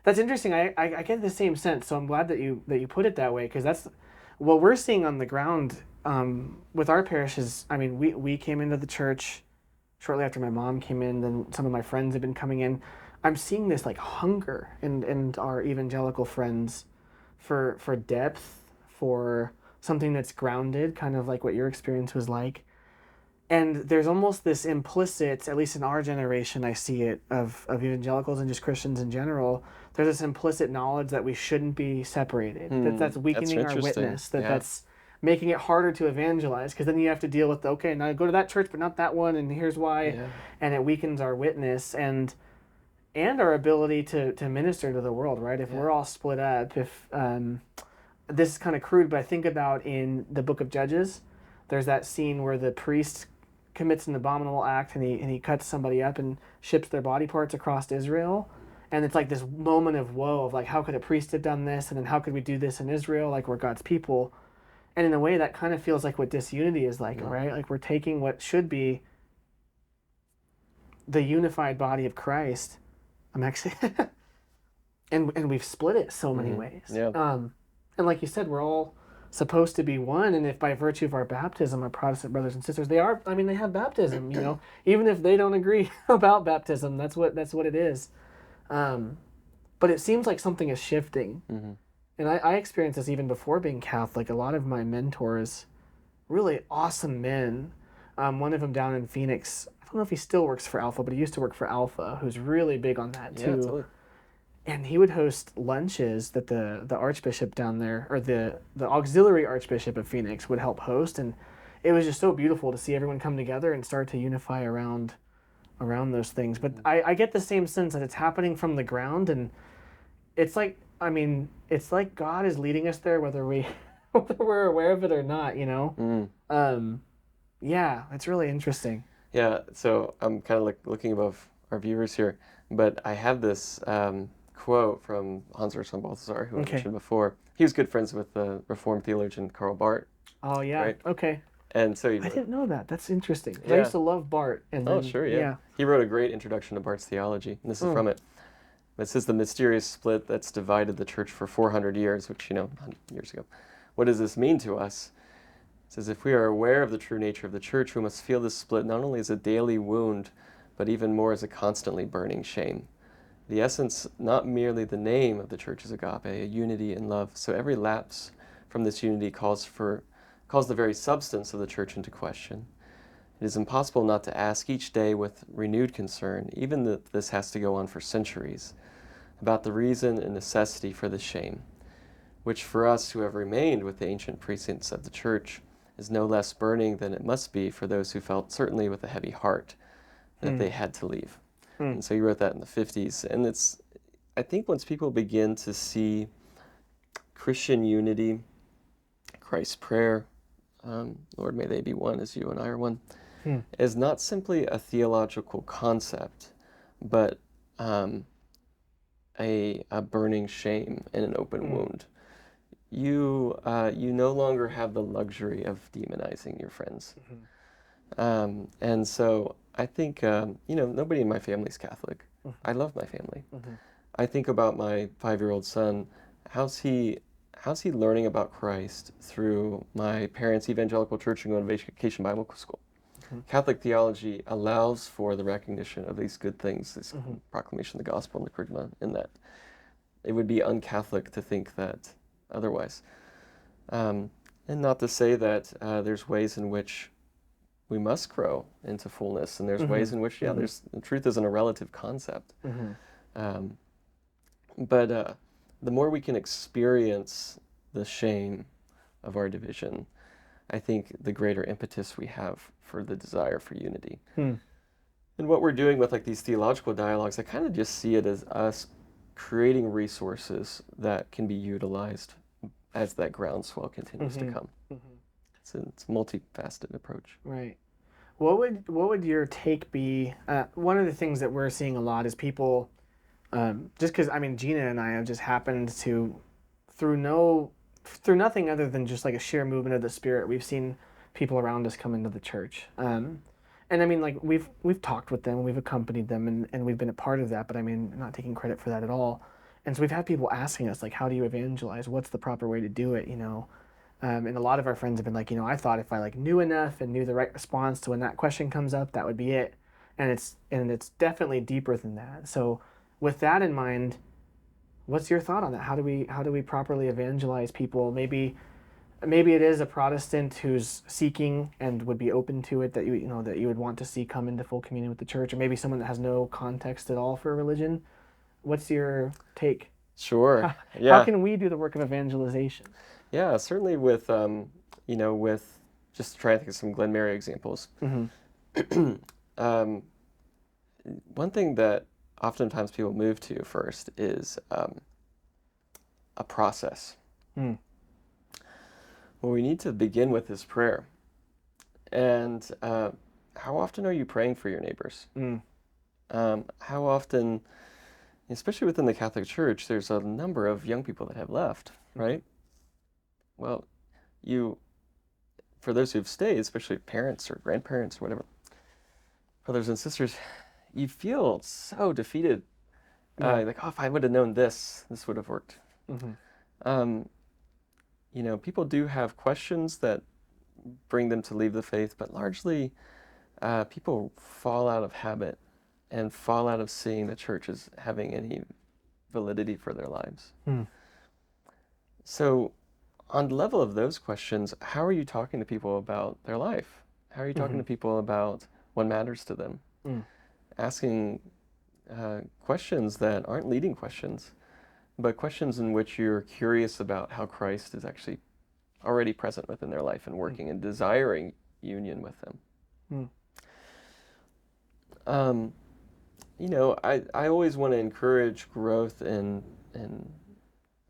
that's interesting. I get the same sense, so I'm glad that you put it that way, because that's what we're seeing on the ground with our parishes. I mean, we came into the church shortly after my mom came in, then some of my friends have been coming in. I'm seeing this like hunger in our evangelical friends for depth, for something that's grounded, kind of like what your experience was like. And there's almost this implicit, at least in our generation, I see it, of evangelicals and just Christians in general, there's this implicit knowledge that we shouldn't be separated, that's weakening our witness, that's making it harder to evangelize, because then you have to deal with, okay, now I go to that church, but not that one, and here's why, and it weakens our witness and our ability to minister to the world, right? If we're all split up, if... this is kind of crude, but I think about in the book of Judges, there's that scene where the priest commits an abominable act and he cuts somebody up and ships their body parts across Israel. And it's like this moment of woe of like, how could a priest have done this? And then how could we do this in Israel? Like, we're God's people. And in a way that kind of feels like what disunity is like, right? Like, we're taking what should be the unified body of Christ. I'm actually, and we've split it so many ways. Yeah. And like you said, we're all supposed to be one. And if by virtue of our baptism, our Protestant brothers and sisters, they have baptism, even if they don't agree about baptism, that's what it is. But it seems like something is shifting. And I experienced this even before being Catholic. A lot of my mentors, really awesome men, one of them down in Phoenix, I don't know if he still works for Alpha, but he used to work for Alpha, who's really big on that too. Totally. And he would host lunches that the archbishop down there, or the auxiliary archbishop of Phoenix, would help host. And it was just so beautiful to see everyone come together and start to unify around those things. But I get the same sense that it's happening from the ground. And it's like, it's like God is leading us there, whether we're aware of it or not, Yeah, it's really interesting. Yeah, so I'm kind of like looking above our viewers here, but I have this... quote from Hans Urs von Balthasar, who I mentioned before. He was good friends with the Reformed theologian Karl Barth. Oh, yeah. Right? Okay. And so I didn't know that. That's interesting. I used to love Barth. And then, sure, yeah. He wrote a great introduction to Barth's theology, and this is from it. It says, the mysterious split that's divided the church for 400 years, which, 100 years ago. What does this mean to us? It says, if we are aware of the true nature of the church, we must feel this split not only as a daily wound, but even more as a constantly burning shame. The essence, not merely the name of the church, is agape, a unity in love. So every lapse from this unity calls the very substance of the church into question. It is impossible not to ask each day with renewed concern, even that this has to go on for centuries, about the reason and necessity for this shame, which for us who have remained with the ancient precincts of the church is no less burning than it must be for those who felt certainly with a heavy heart that they had to leave. And so he wrote that in the 50s. And I think once people begin to see Christian unity, Christ's prayer, Lord, may they be one as you and I are one, is not simply a theological concept, but a burning shame and an open wound. You no longer have the luxury of demonizing your friends. And so I think, nobody in my family's Catholic. I love my family. I think about my 5-year-old son. How's he learning about Christ through my parents' Evangelical church and going to Vacation Bible School? Catholic theology allows for the recognition of these good things, this proclamation of the gospel and the charisma, in that it would be un-Catholic to think that otherwise. And not to say that there's ways in which we must grow into fullness, and there's ways in which, there's truth isn't a relative concept. But the more we can experience the shame of our division, I think the greater impetus we have for the desire for unity. And what we're doing with like these theological dialogues, I kind of just see it as us creating resources that can be utilized as that groundswell continues to come. It's a multifaceted approach. Right. What would your take be? One of the things that we're seeing a lot is people, just because Gina and I have just happened to, through nothing other than just like a sheer movement of the Spirit, we've seen people around us come into the church. And we've talked with them, we've accompanied them, and we've been a part of that, but not taking credit for that at all. And so we've had people asking us, like, how do you evangelize? What's the proper way to do it, And a lot of our friends have been like, I thought if I knew enough and knew the right response to when that question comes up, that would be it. And it's definitely deeper than that. So with that in mind, what's your thought on that? How do we properly evangelize people? Maybe it is a Protestant who's seeking and would be open to it, that you would want to see come into full communion with the church, or maybe someone that has no context at all for religion. What's your take? Sure. How can we do the work of evangelization? Yeah, certainly with with just trying to think of some Glenmary examples. One thing that oftentimes people move to first is a process. Well, we need to begin with this prayer. And how often are you praying for your neighbors? How often, especially within the Catholic Church, there's a number of young people that have left, right? Well, for those who've stayed, especially parents or grandparents or whatever, brothers and sisters, you feel so defeated. Like, if I would have known this would have worked. People do have questions that bring them to leave the faith, but largely people fall out of habit and fall out of seeing the church as having any validity for their lives. So on the level of those questions, how are you talking to people about their life? How are you talking to people about what matters to them? Asking questions that aren't leading questions, but questions in which you're curious about how Christ is actually already present within their life and working and desiring union with them. I always want to encourage growth in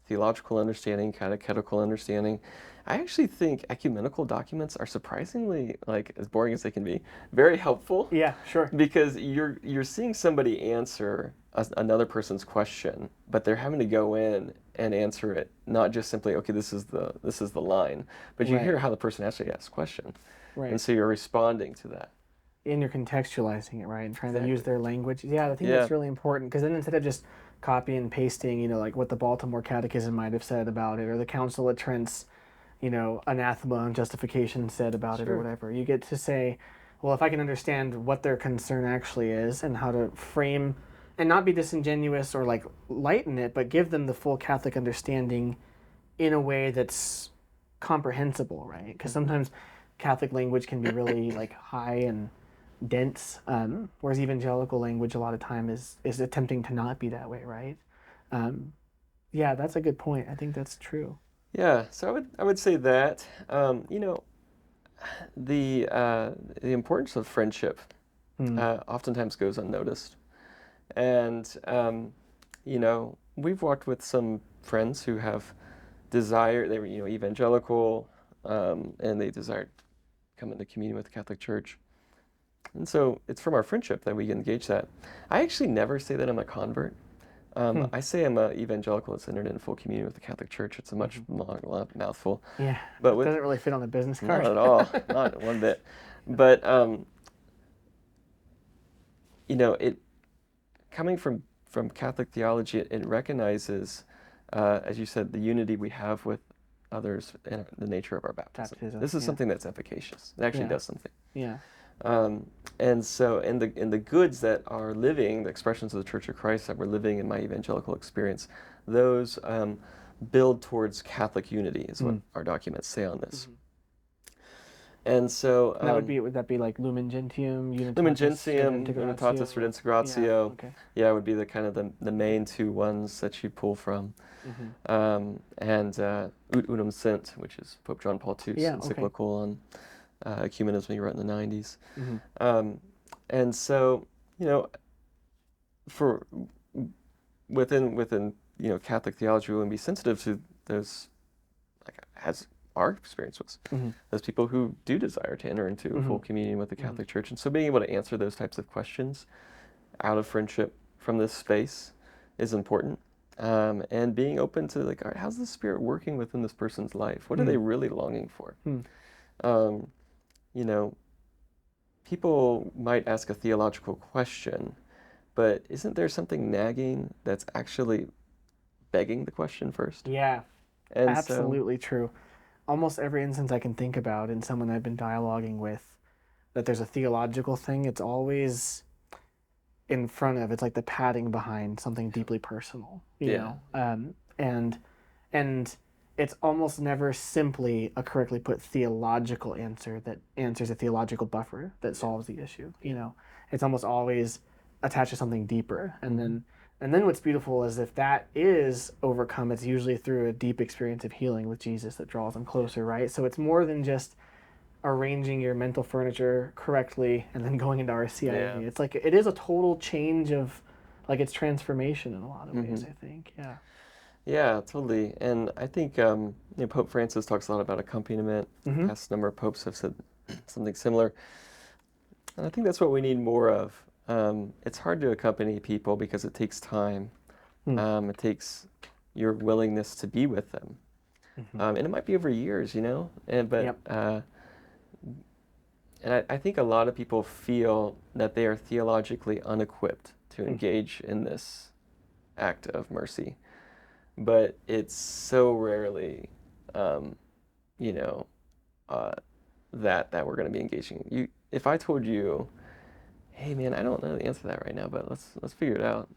theological understanding, catechetical understanding. I actually think ecumenical documents are surprisingly, as boring as they can be, very helpful. Yeah, sure. Because you're seeing somebody answer another person's question, but they're having to go in and answer it, not just simply, okay, this is the line, but you hear how the person actually asks the question. Right. And so you're responding to that. And you're contextualizing it, right? And trying to use their language. Yeah, I think that's really important, because then instead of just copying and pasting, like what the Baltimore Catechism might have said about it, or the Council of Trent's, anathema and justification said about it, or whatever. You get to say, well, if I can understand what their concern actually is and how to frame, and not be disingenuous or lighten it, but give them the full Catholic understanding in a way that's comprehensible, right? Because sometimes Catholic language can be really high and dense, whereas evangelical language a lot of time is attempting to not be that way, right? Yeah, that's a good point. I think that's true. Yeah, so I would say that the importance of friendship oftentimes goes unnoticed, and we've walked with some friends who have desire, they were, evangelical, and they desired to come into communion with the Catholic Church. And so it's from our friendship that we engage that. I actually never say that I'm a convert. I say I'm an evangelical that's entered in full communion with the Catholic Church. It's a much long mouthful. Yeah, but it doesn't really fit on the business card. Not at all, not one bit. But it coming from Catholic theology, it recognizes, as you said, the unity we have with others and the nature of our baptism. This is something that's efficacious. It actually does something. Yeah. And so in the goods that are living, the expressions of the Church of Christ that we're living in my evangelical experience, those build towards Catholic unity, is what our documents say on this. And so would that be like Lumen Gentium, Unitatis Redemptio? Okay. Yeah, would be the kind of the main two ones that you pull from. And Ut Unum Sint, which is Pope John Paul II's encyclical on ecumenism he wrote in the 90s. And so, for within Catholic theology, we want to be sensitive to those, like as our experience was, those people who do desire to enter into full communion with the Catholic Church. And so being able to answer those types of questions out of friendship from this space is important. And being open to, like, all right, how's the Spirit working within this person's life? What are they really longing for? People might ask a theological question, but isn't there something nagging that's actually begging the question first? Yeah, and absolutely true. Almost every instance I can think about in someone I've been dialoguing with, that there's a theological thing, it's always in front of, it's like the padding behind something deeply personal, you know? And it's almost never simply a correctly put theological answer that answers a theological buffer that solves the issue, It's almost always attached to something deeper. And then what's beautiful is if that is overcome, it's usually through a deep experience of healing with Jesus that draws them closer, right? So it's more than just arranging your mental furniture correctly and then going into RCIA. Yeah. It's like, it is a total change of, like, it's transformation in a lot of ways, I think. Yeah. Yeah, totally. And I think Pope Francis talks a lot about accompaniment. Past number of popes have said something similar. And I think that's what we need more of. It's hard to accompany people because it takes time. It takes your willingness to be with them. And it might be over years, And I think a lot of people feel that they are theologically unequipped to engage in this act of mercy. But it's so rarely, that we're going to be engaging. If I told you, hey man, I don't know the answer to that right now, but let's figure it out.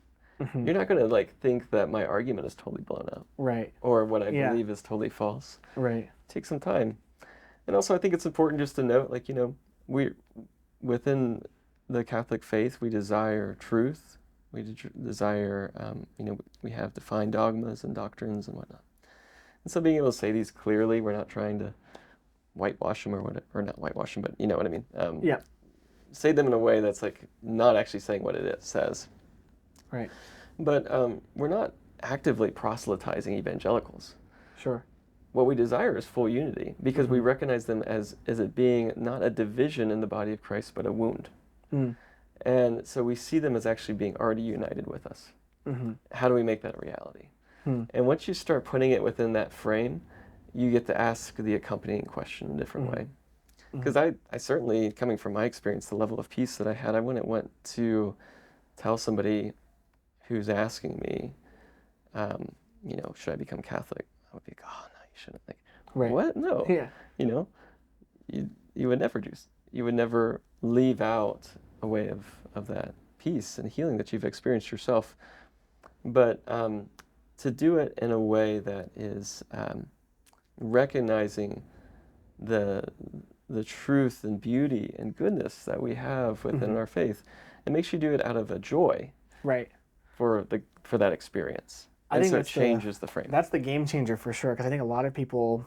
You're not going to think that my argument is totally blown up, right? Or what I believe is totally false, right? Take some time, and also I think it's important just to note, we within the Catholic faith we desire truth. We desire, we have defined dogmas and doctrines and whatnot. And so being able to say these clearly, we're not trying to whitewash them or not whitewash them, but you know what I mean? Say them in a way that's not actually saying what it says. Right. But we're not actively proselytizing evangelicals. Sure. What we desire is full unity because we recognize them as it being not a division in the body of Christ, but a wound. And so we see them as actually being already united with us. How do we make that a reality? And once you start putting it within that frame, you get to ask the accompanying question in a different way. Because I certainly, coming from my experience, the level of peace that I had, I wouldn't want to tell somebody who's asking me, should I become Catholic? I would be like, oh, no, you shouldn't. What? No. Yeah. You would never do. You would never leave out a way of that peace and healing that you've experienced yourself. But to do it in a way that is recognizing the truth and beauty and goodness that we have within our faith, it makes you do it out of a joy, right, for that experience. I think it changes the frame. That's the game changer for sure, because I think a lot of people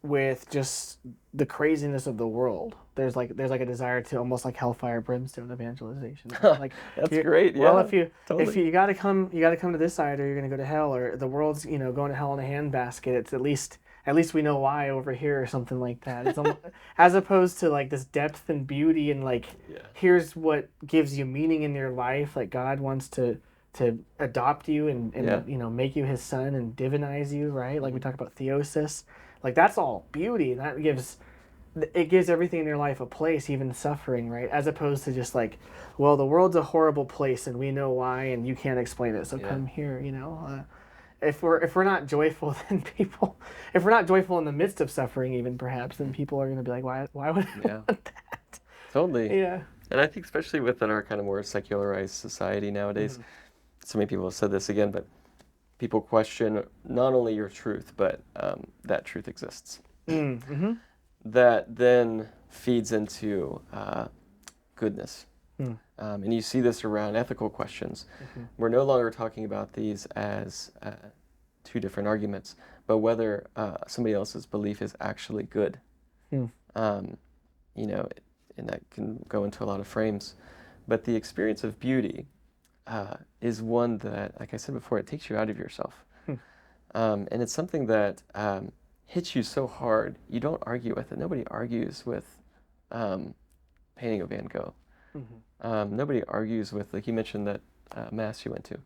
with just the craziness of the world. There's a desire to almost like hellfire brimstone evangelization. Like That's great. well, Yeah, if totally. you you got to come to this side, or you're gonna go to hell, or the world's going to hell in a handbasket. It's at least we know why over here, or something like that. It's almost, as opposed to like this depth and beauty, and like Yeah. here's what gives you meaning in your life. Like God wants to adopt you and Yeah. make you his son and divinize you, right? Like we Mhm. talk about theosis. Like that's all beauty. It gives everything in your life a place, even suffering, right? As opposed to just like, well, the world's a horrible place and we know why and you can't explain it, so Yeah. come here. If we're not joyful, then people, if we're not joyful in the midst of suffering, even perhaps, then people are going to be like, why would I Yeah. want that? Totally. Yeah. And I think especially within our kind of more secularized society nowadays, Mm-hmm. so many people have said this again, but people question not only your truth, but that truth exists. Mm-hmm. That then feeds into goodness. Mm. And you see this around ethical questions. Mm-hmm. We're no longer talking about these as two different arguments, but whether somebody else's belief is actually good. Mm. Um, you know, and that can go into a lot of frames. But the experience of beauty is one that, like I said before, it takes you out of yourself. Mm. And it's something that hits you so hard, you don't argue with it. Nobody argues with painting of Van Gogh. Mm-hmm. Nobody argues with, like you mentioned, that mass you went to.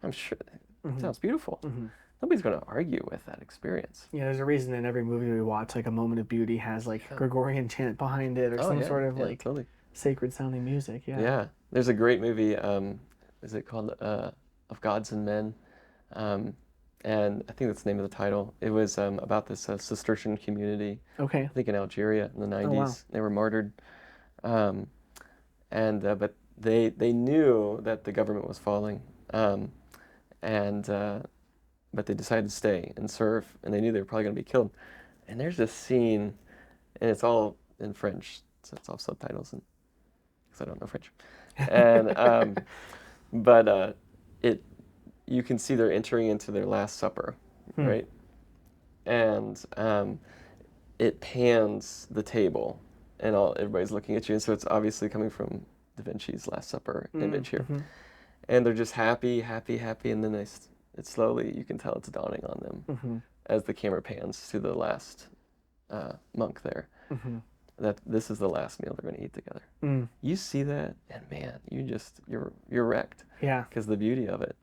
I'm sure it Mm-hmm. sounds beautiful. Mm-hmm. Nobody's going to argue with that experience. Yeah, there's a reason in every movie we watch, like a moment of beauty has like Yeah. Gregorian chant behind it, or Oh some yeah, sort of yeah, like totally. sacred sounding music. Yeah. Yeah, there's a great movie. Is it called Of Gods and Men? And I think that's the name of the title. It was about this Cistercian community, Okay. I think in Algeria in the 90s. Oh wow. They were martyred, um, but they knew that the government was falling, and but they decided to stay and serve, and they knew they were probably going to be killed. And there's this scene, and it's all in French, so it's all subtitles, and because I don't know French, and but it you can see they're entering into their Last Supper, Hmm. right? And it pans the table, and everybody's looking at you, and so it's obviously coming from Da Vinci's Last Supper image here, Mm-hmm. and they're just happy, happy, happy, and then it slowly, you can tell it's dawning on them Mm-hmm. as the camera pans to the last monk there, Mm-hmm. that this is the last meal they're going to eat together. Mm. You see that, and man, you're wrecked Yeah. because of the beauty of it.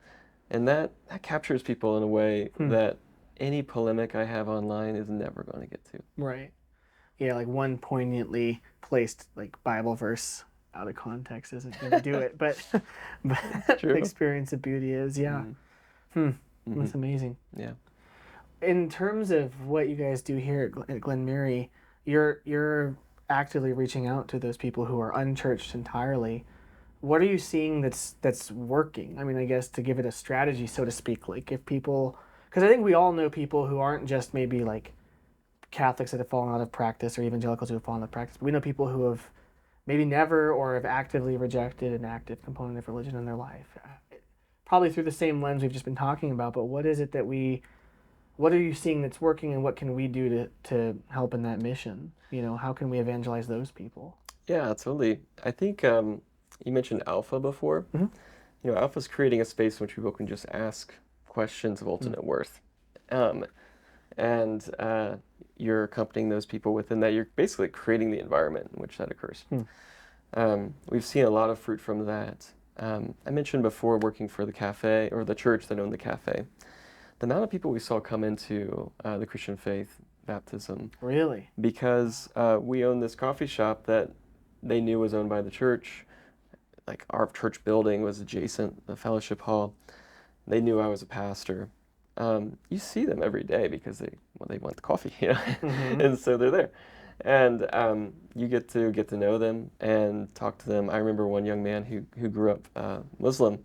And that captures people in a way Hmm. that any polemic I have online is never going to get to. Right. Yeah, like one poignantly placed like Bible verse out of context isn't going to do it, but It's the true. experience of beauty is. Yeah. Mm. Hmm. Mm-hmm. That's amazing. Yeah. In terms of what you guys do here at Glenmary, you're actively reaching out to those people who are unchurched entirely. What are you seeing that's working? I mean, I guess to give it a strategy, so to speak, like if people, because I think we all know people who aren't just maybe like Catholics that have fallen out of practice or evangelicals who have fallen out of practice. But we know people who have maybe never or have actively rejected an active component of religion in their life. Probably through the same lens we've just been talking about, but what is it what are you seeing that's working, and what can we do to help in that mission? How can we evangelize those people? Yeah, absolutely. I think you mentioned Alpha before. Mm-hmm. Alpha's creating a space in which people can just ask questions of ultimate worth. And you're accompanying those people within that. You're basically creating the environment in which that occurs. We've seen a lot of fruit from that. I mentioned before working for the cafe, or the church that owned the cafe. The amount of people we saw come into the Christian faith, baptism. Really? Because we owned this coffee shop that they knew was owned by the church. Like our church building was adjacent, the fellowship hall. They knew I was a pastor. You see them every day because they want the coffee, Mm-hmm. and so they're there. And you get to know them and talk to them. I remember one young man who grew up Muslim,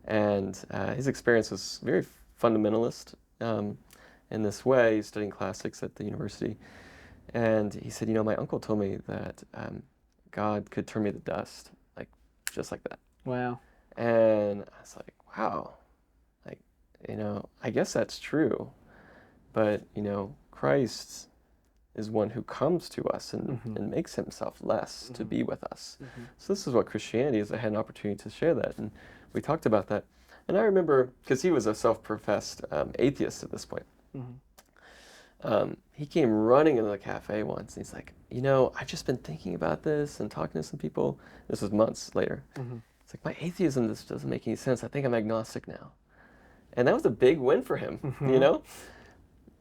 and his experience was very fundamentalist in this way. He's studying classics at the university, and he said, my uncle told me that God could turn me to dust, like just like that. Wow. And I was like, wow, I guess that's true, but Christ is one who comes to us and makes himself less to be with us. So this is what Christianity is. I had an opportunity to share that, and we talked about that. And I remember, because he was a self-professed atheist at this point, he came running into the cafe once, and he's like, I've just been thinking about this and talking to some people. This was months later. It's like, my atheism just doesn't make any sense. I think I'm agnostic now. And that was a big win for him,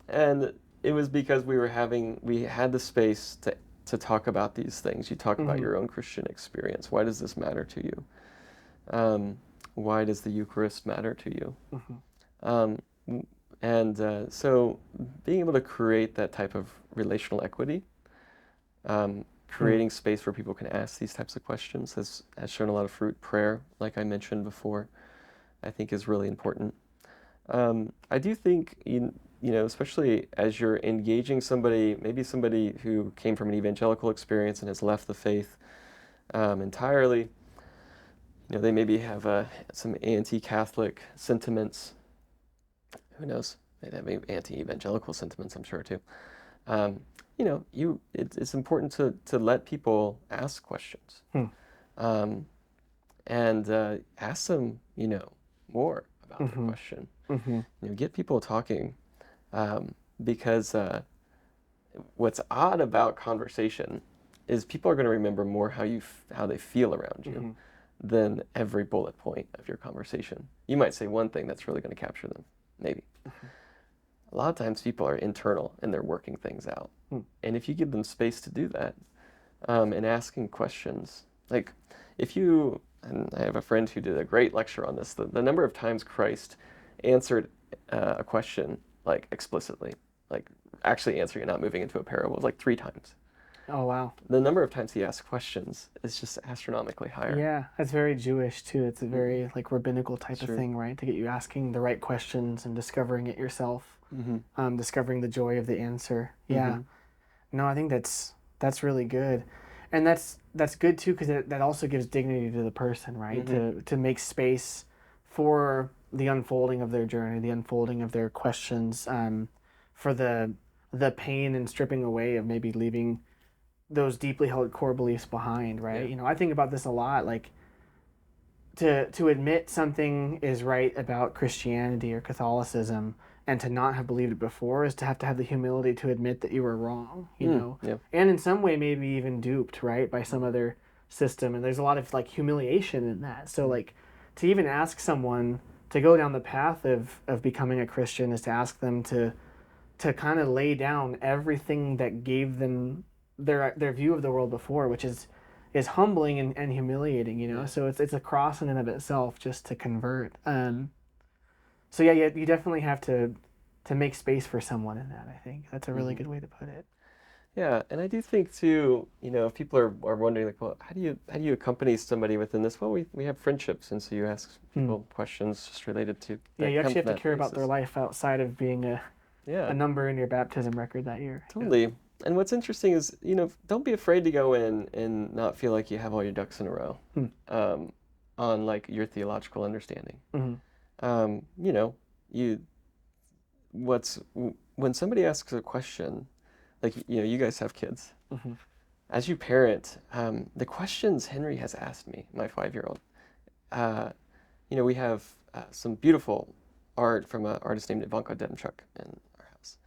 And it was because we had the space to talk about these things. You talk about your own Christian experience. Why does this matter to you? Why does the Eucharist matter to you? So being able to create that type of relational equity, creating space where people can ask these types of questions has shown a lot of fruit. Prayer, like I mentioned before, I think is really important. I do think, especially as you're engaging somebody, maybe somebody who came from an evangelical experience and has left the faith entirely, they maybe have some anti-Catholic sentiments. Who knows? They'd have anti-evangelical sentiments, I'm sure, too. It's important to let people ask questions. And ask them, more about the question. Get people talking, because what's odd about conversation is people are going to remember more how they feel around you than every bullet point of your conversation. You might say one thing that's really going to capture them, maybe. A lot of times people are internal and they're working things out. And if you give them space to do that, and asking questions, like and I have a friend who did a great lecture on this, the number of times Christ answered a question like explicitly, like actually answering it, not moving into a parable, was like 3 times. Oh, wow. The number of times he asked questions is just astronomically higher. Yeah, that's very Jewish too. It's a very like rabbinical type of thing, right? To get you asking the right questions and discovering it yourself, discovering the joy of the answer. Yeah. No, I think that's really good. And that's good too, because that also gives dignity to the person, right? To make space for the unfolding of their journey, the unfolding of their questions, for the pain and stripping away of maybe leaving those deeply held core beliefs behind, right? I think about this a lot, like to admit something is right about Christianity or Catholicism and to not have believed it before is to have the humility to admit that you were wrong, and in some way maybe even duped, right, by some other system. And there's a lot of like humiliation in that. So like to even ask someone to go down the path of becoming a Christian is to ask them to kind of lay down everything that gave them their view of the world before, which is humbling and humiliating, So it's a cross in and of itself just to convert. So yeah, you definitely have to make space for someone in that. I think that's a really good way to put it. Yeah, and I do think too, if people are wondering like, well, how do you accompany somebody within this? Well, we have friendships, and so you ask people questions just related to. Yeah, you actually have to care about their life outside of being a number in your baptism record that year. Totally. And what's interesting is, don't be afraid to go in and not feel like you have all your ducks in a row on like your theological understanding. When somebody asks a question, like, you guys have kids. As you parent, the questions Henry has asked me, my 5-year-old, we have some beautiful art from an artist named Evangelical in our house.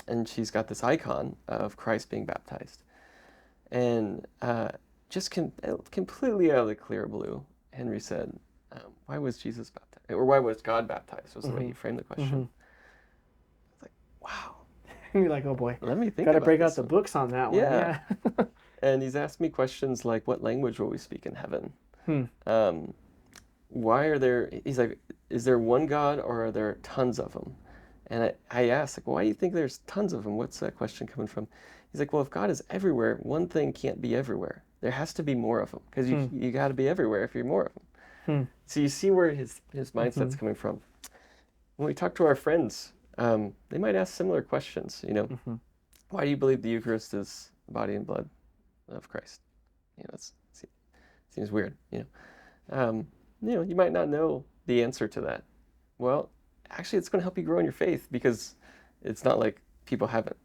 And she's got this icon of Christ being baptized. And just completely out of the clear blue, Henry said, why was Jesus baptized? Or why was God baptized, was the way he framed the question. I was like, wow. You're like, oh boy. Let me think Got to about break out this the one. books on that one. Yeah. And he's asked me questions like, what language will we speak in heaven? Why are there, he's like, is there one God or are there tons of them? And I asked, like, well, why do you think there's tons of them? What's that question coming from? He's like, well, if God is everywhere, one thing can't be everywhere. There has to be more of them, because you got to be everywhere if you're more of them. So you see where his mindset's coming from. When we talk to our friends, they might ask similar questions. Why do you believe the Eucharist is the body and blood of Christ? It seems weird. You might not know the answer to that. Well, actually, it's going to help you grow in your faith, because it's not like people haven't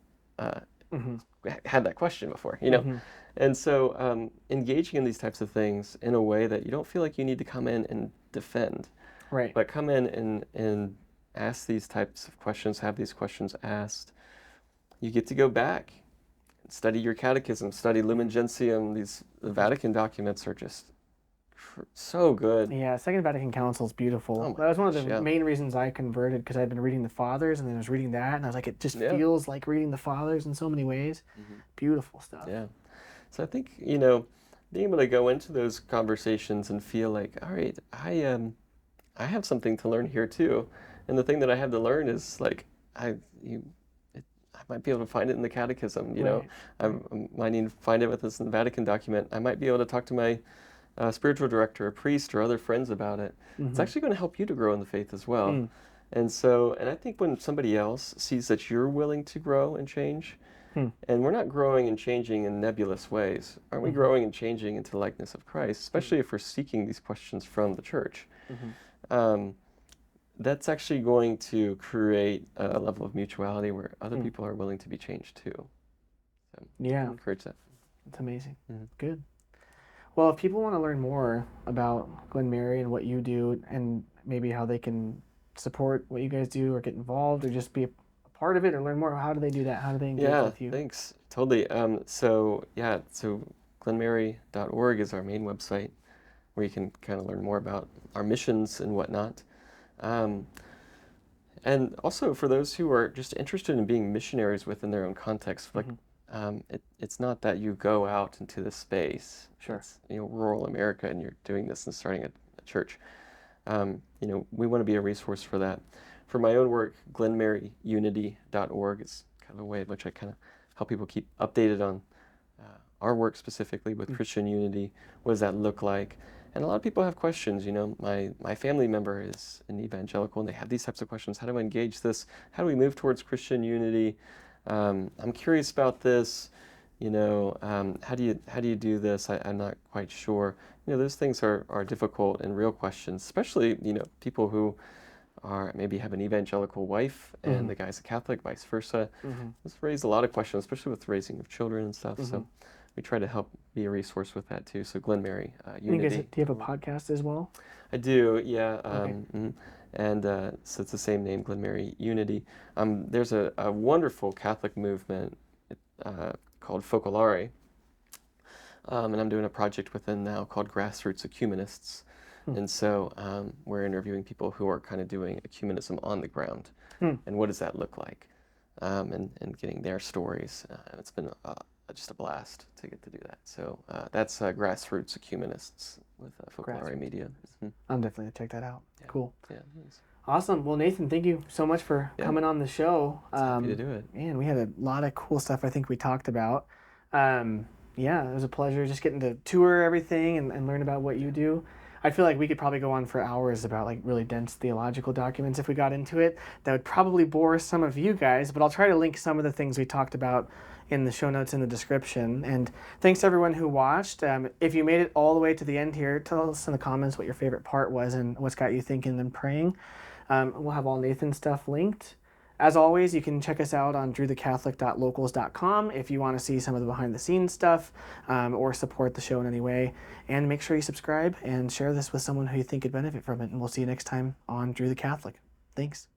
had that question before, you know? And so engaging in these types of things in a way that you don't feel like you need to come in and defend, Right. but come in and ask these types of questions, have these questions asked. You get to go back, study your catechism, study Lumen Gentium. These Vatican documents are just so good. Yeah, Second Vatican Council is beautiful. Oh my That was one of gosh, the yeah. main reasons I converted, because I'd been reading the Fathers, and then I was reading that, and I was like, it just Yeah. feels like reading the Fathers in so many ways. Beautiful stuff. Yeah. So I think, you know, being able to go into those conversations and feel like, all right, I have something to learn here too. And the thing that I have to learn is like, I might be able to find it in the catechism, you know. I might need to find it with this in the Vatican document. I might be able to talk to my spiritual director, a priest, or other friends about it. It's actually going to help you to grow in the faith as well. And so, and I think when somebody else sees that you're willing to grow and change, and we're not growing and changing in nebulous ways, aren't we growing and changing into the likeness of Christ, especially if we're seeking these questions from the church? That's actually going to create a level of mutuality where other people are willing to be changed too. So Yeah. I encourage that. It's amazing. Good. Well, if people want to learn more about Glenmary and what you do, and maybe how they can support what you guys do, or get involved, or just be a part of it, or learn more, how do they do that? How do they engage with you? Yeah, thanks. Totally. So glenmary.org is our main website, where you can kind of learn more about our missions and whatnot. And also for those who are just interested in being missionaries within their own context, like it's not that you go out into the space. Sure. It's, you know, rural America, and you're doing this and starting a church. You know, we want to be a resource for that. For my own work, glenmaryunity.org is kind of a way in which I kind of help people keep updated on our work specifically with Christian unity. What does that look like? And a lot of people have questions. You know, my family member is an evangelical, and they have these types of questions. How do I engage this? How do we move towards Christian unity? I'm curious about this. You know, how do you do this? I'm not quite sure. You know, those things are difficult and real questions, especially, you know, people who are maybe have an evangelical wife and the guy's a Catholic, vice versa. This raised a lot of questions, especially with raising of children and stuff. So we try to help be a resource with that too. So Glenmary Unity. Do you have a podcast as well? I do, yeah. Okay. And so it's the same name, Glenmary Unity. There's a wonderful Catholic movement called Focolare. And I'm doing a project with them now called Grassroots Ecumenists. And so we're interviewing people who are kind of doing ecumenism on the ground. And what does that look like? And getting their stories. It's been just a blast to get to do that. So that's Grassroots Ecumenists with Focolare Media. I'm definitely going to check that out. Yeah. Cool. Yeah, nice. Awesome. Well, Nathan, thank you so much for coming on the show. Happy to do it. Man, we had a lot of cool stuff I think we talked about. Yeah, it was a pleasure just getting to tour everything and learn about what you do. I feel like we could probably go on for hours about like really dense theological documents if we got into it. That would probably bore some of you guys, but I'll try to link some of the things we talked about in the show notes in the description. And thanks to everyone who watched. If you made it all the way to the end here, tell us in the comments what your favorite part was and what's got you thinking and praying. We'll have all Nathan's stuff linked. As always, you can check us out on drewthecatholic.locals.com if you want to see some of the behind-the-scenes stuff or support the show in any way. And make sure you subscribe and share this with someone who you think could benefit from it. And we'll see you next time on Drew the Catholic. Thanks.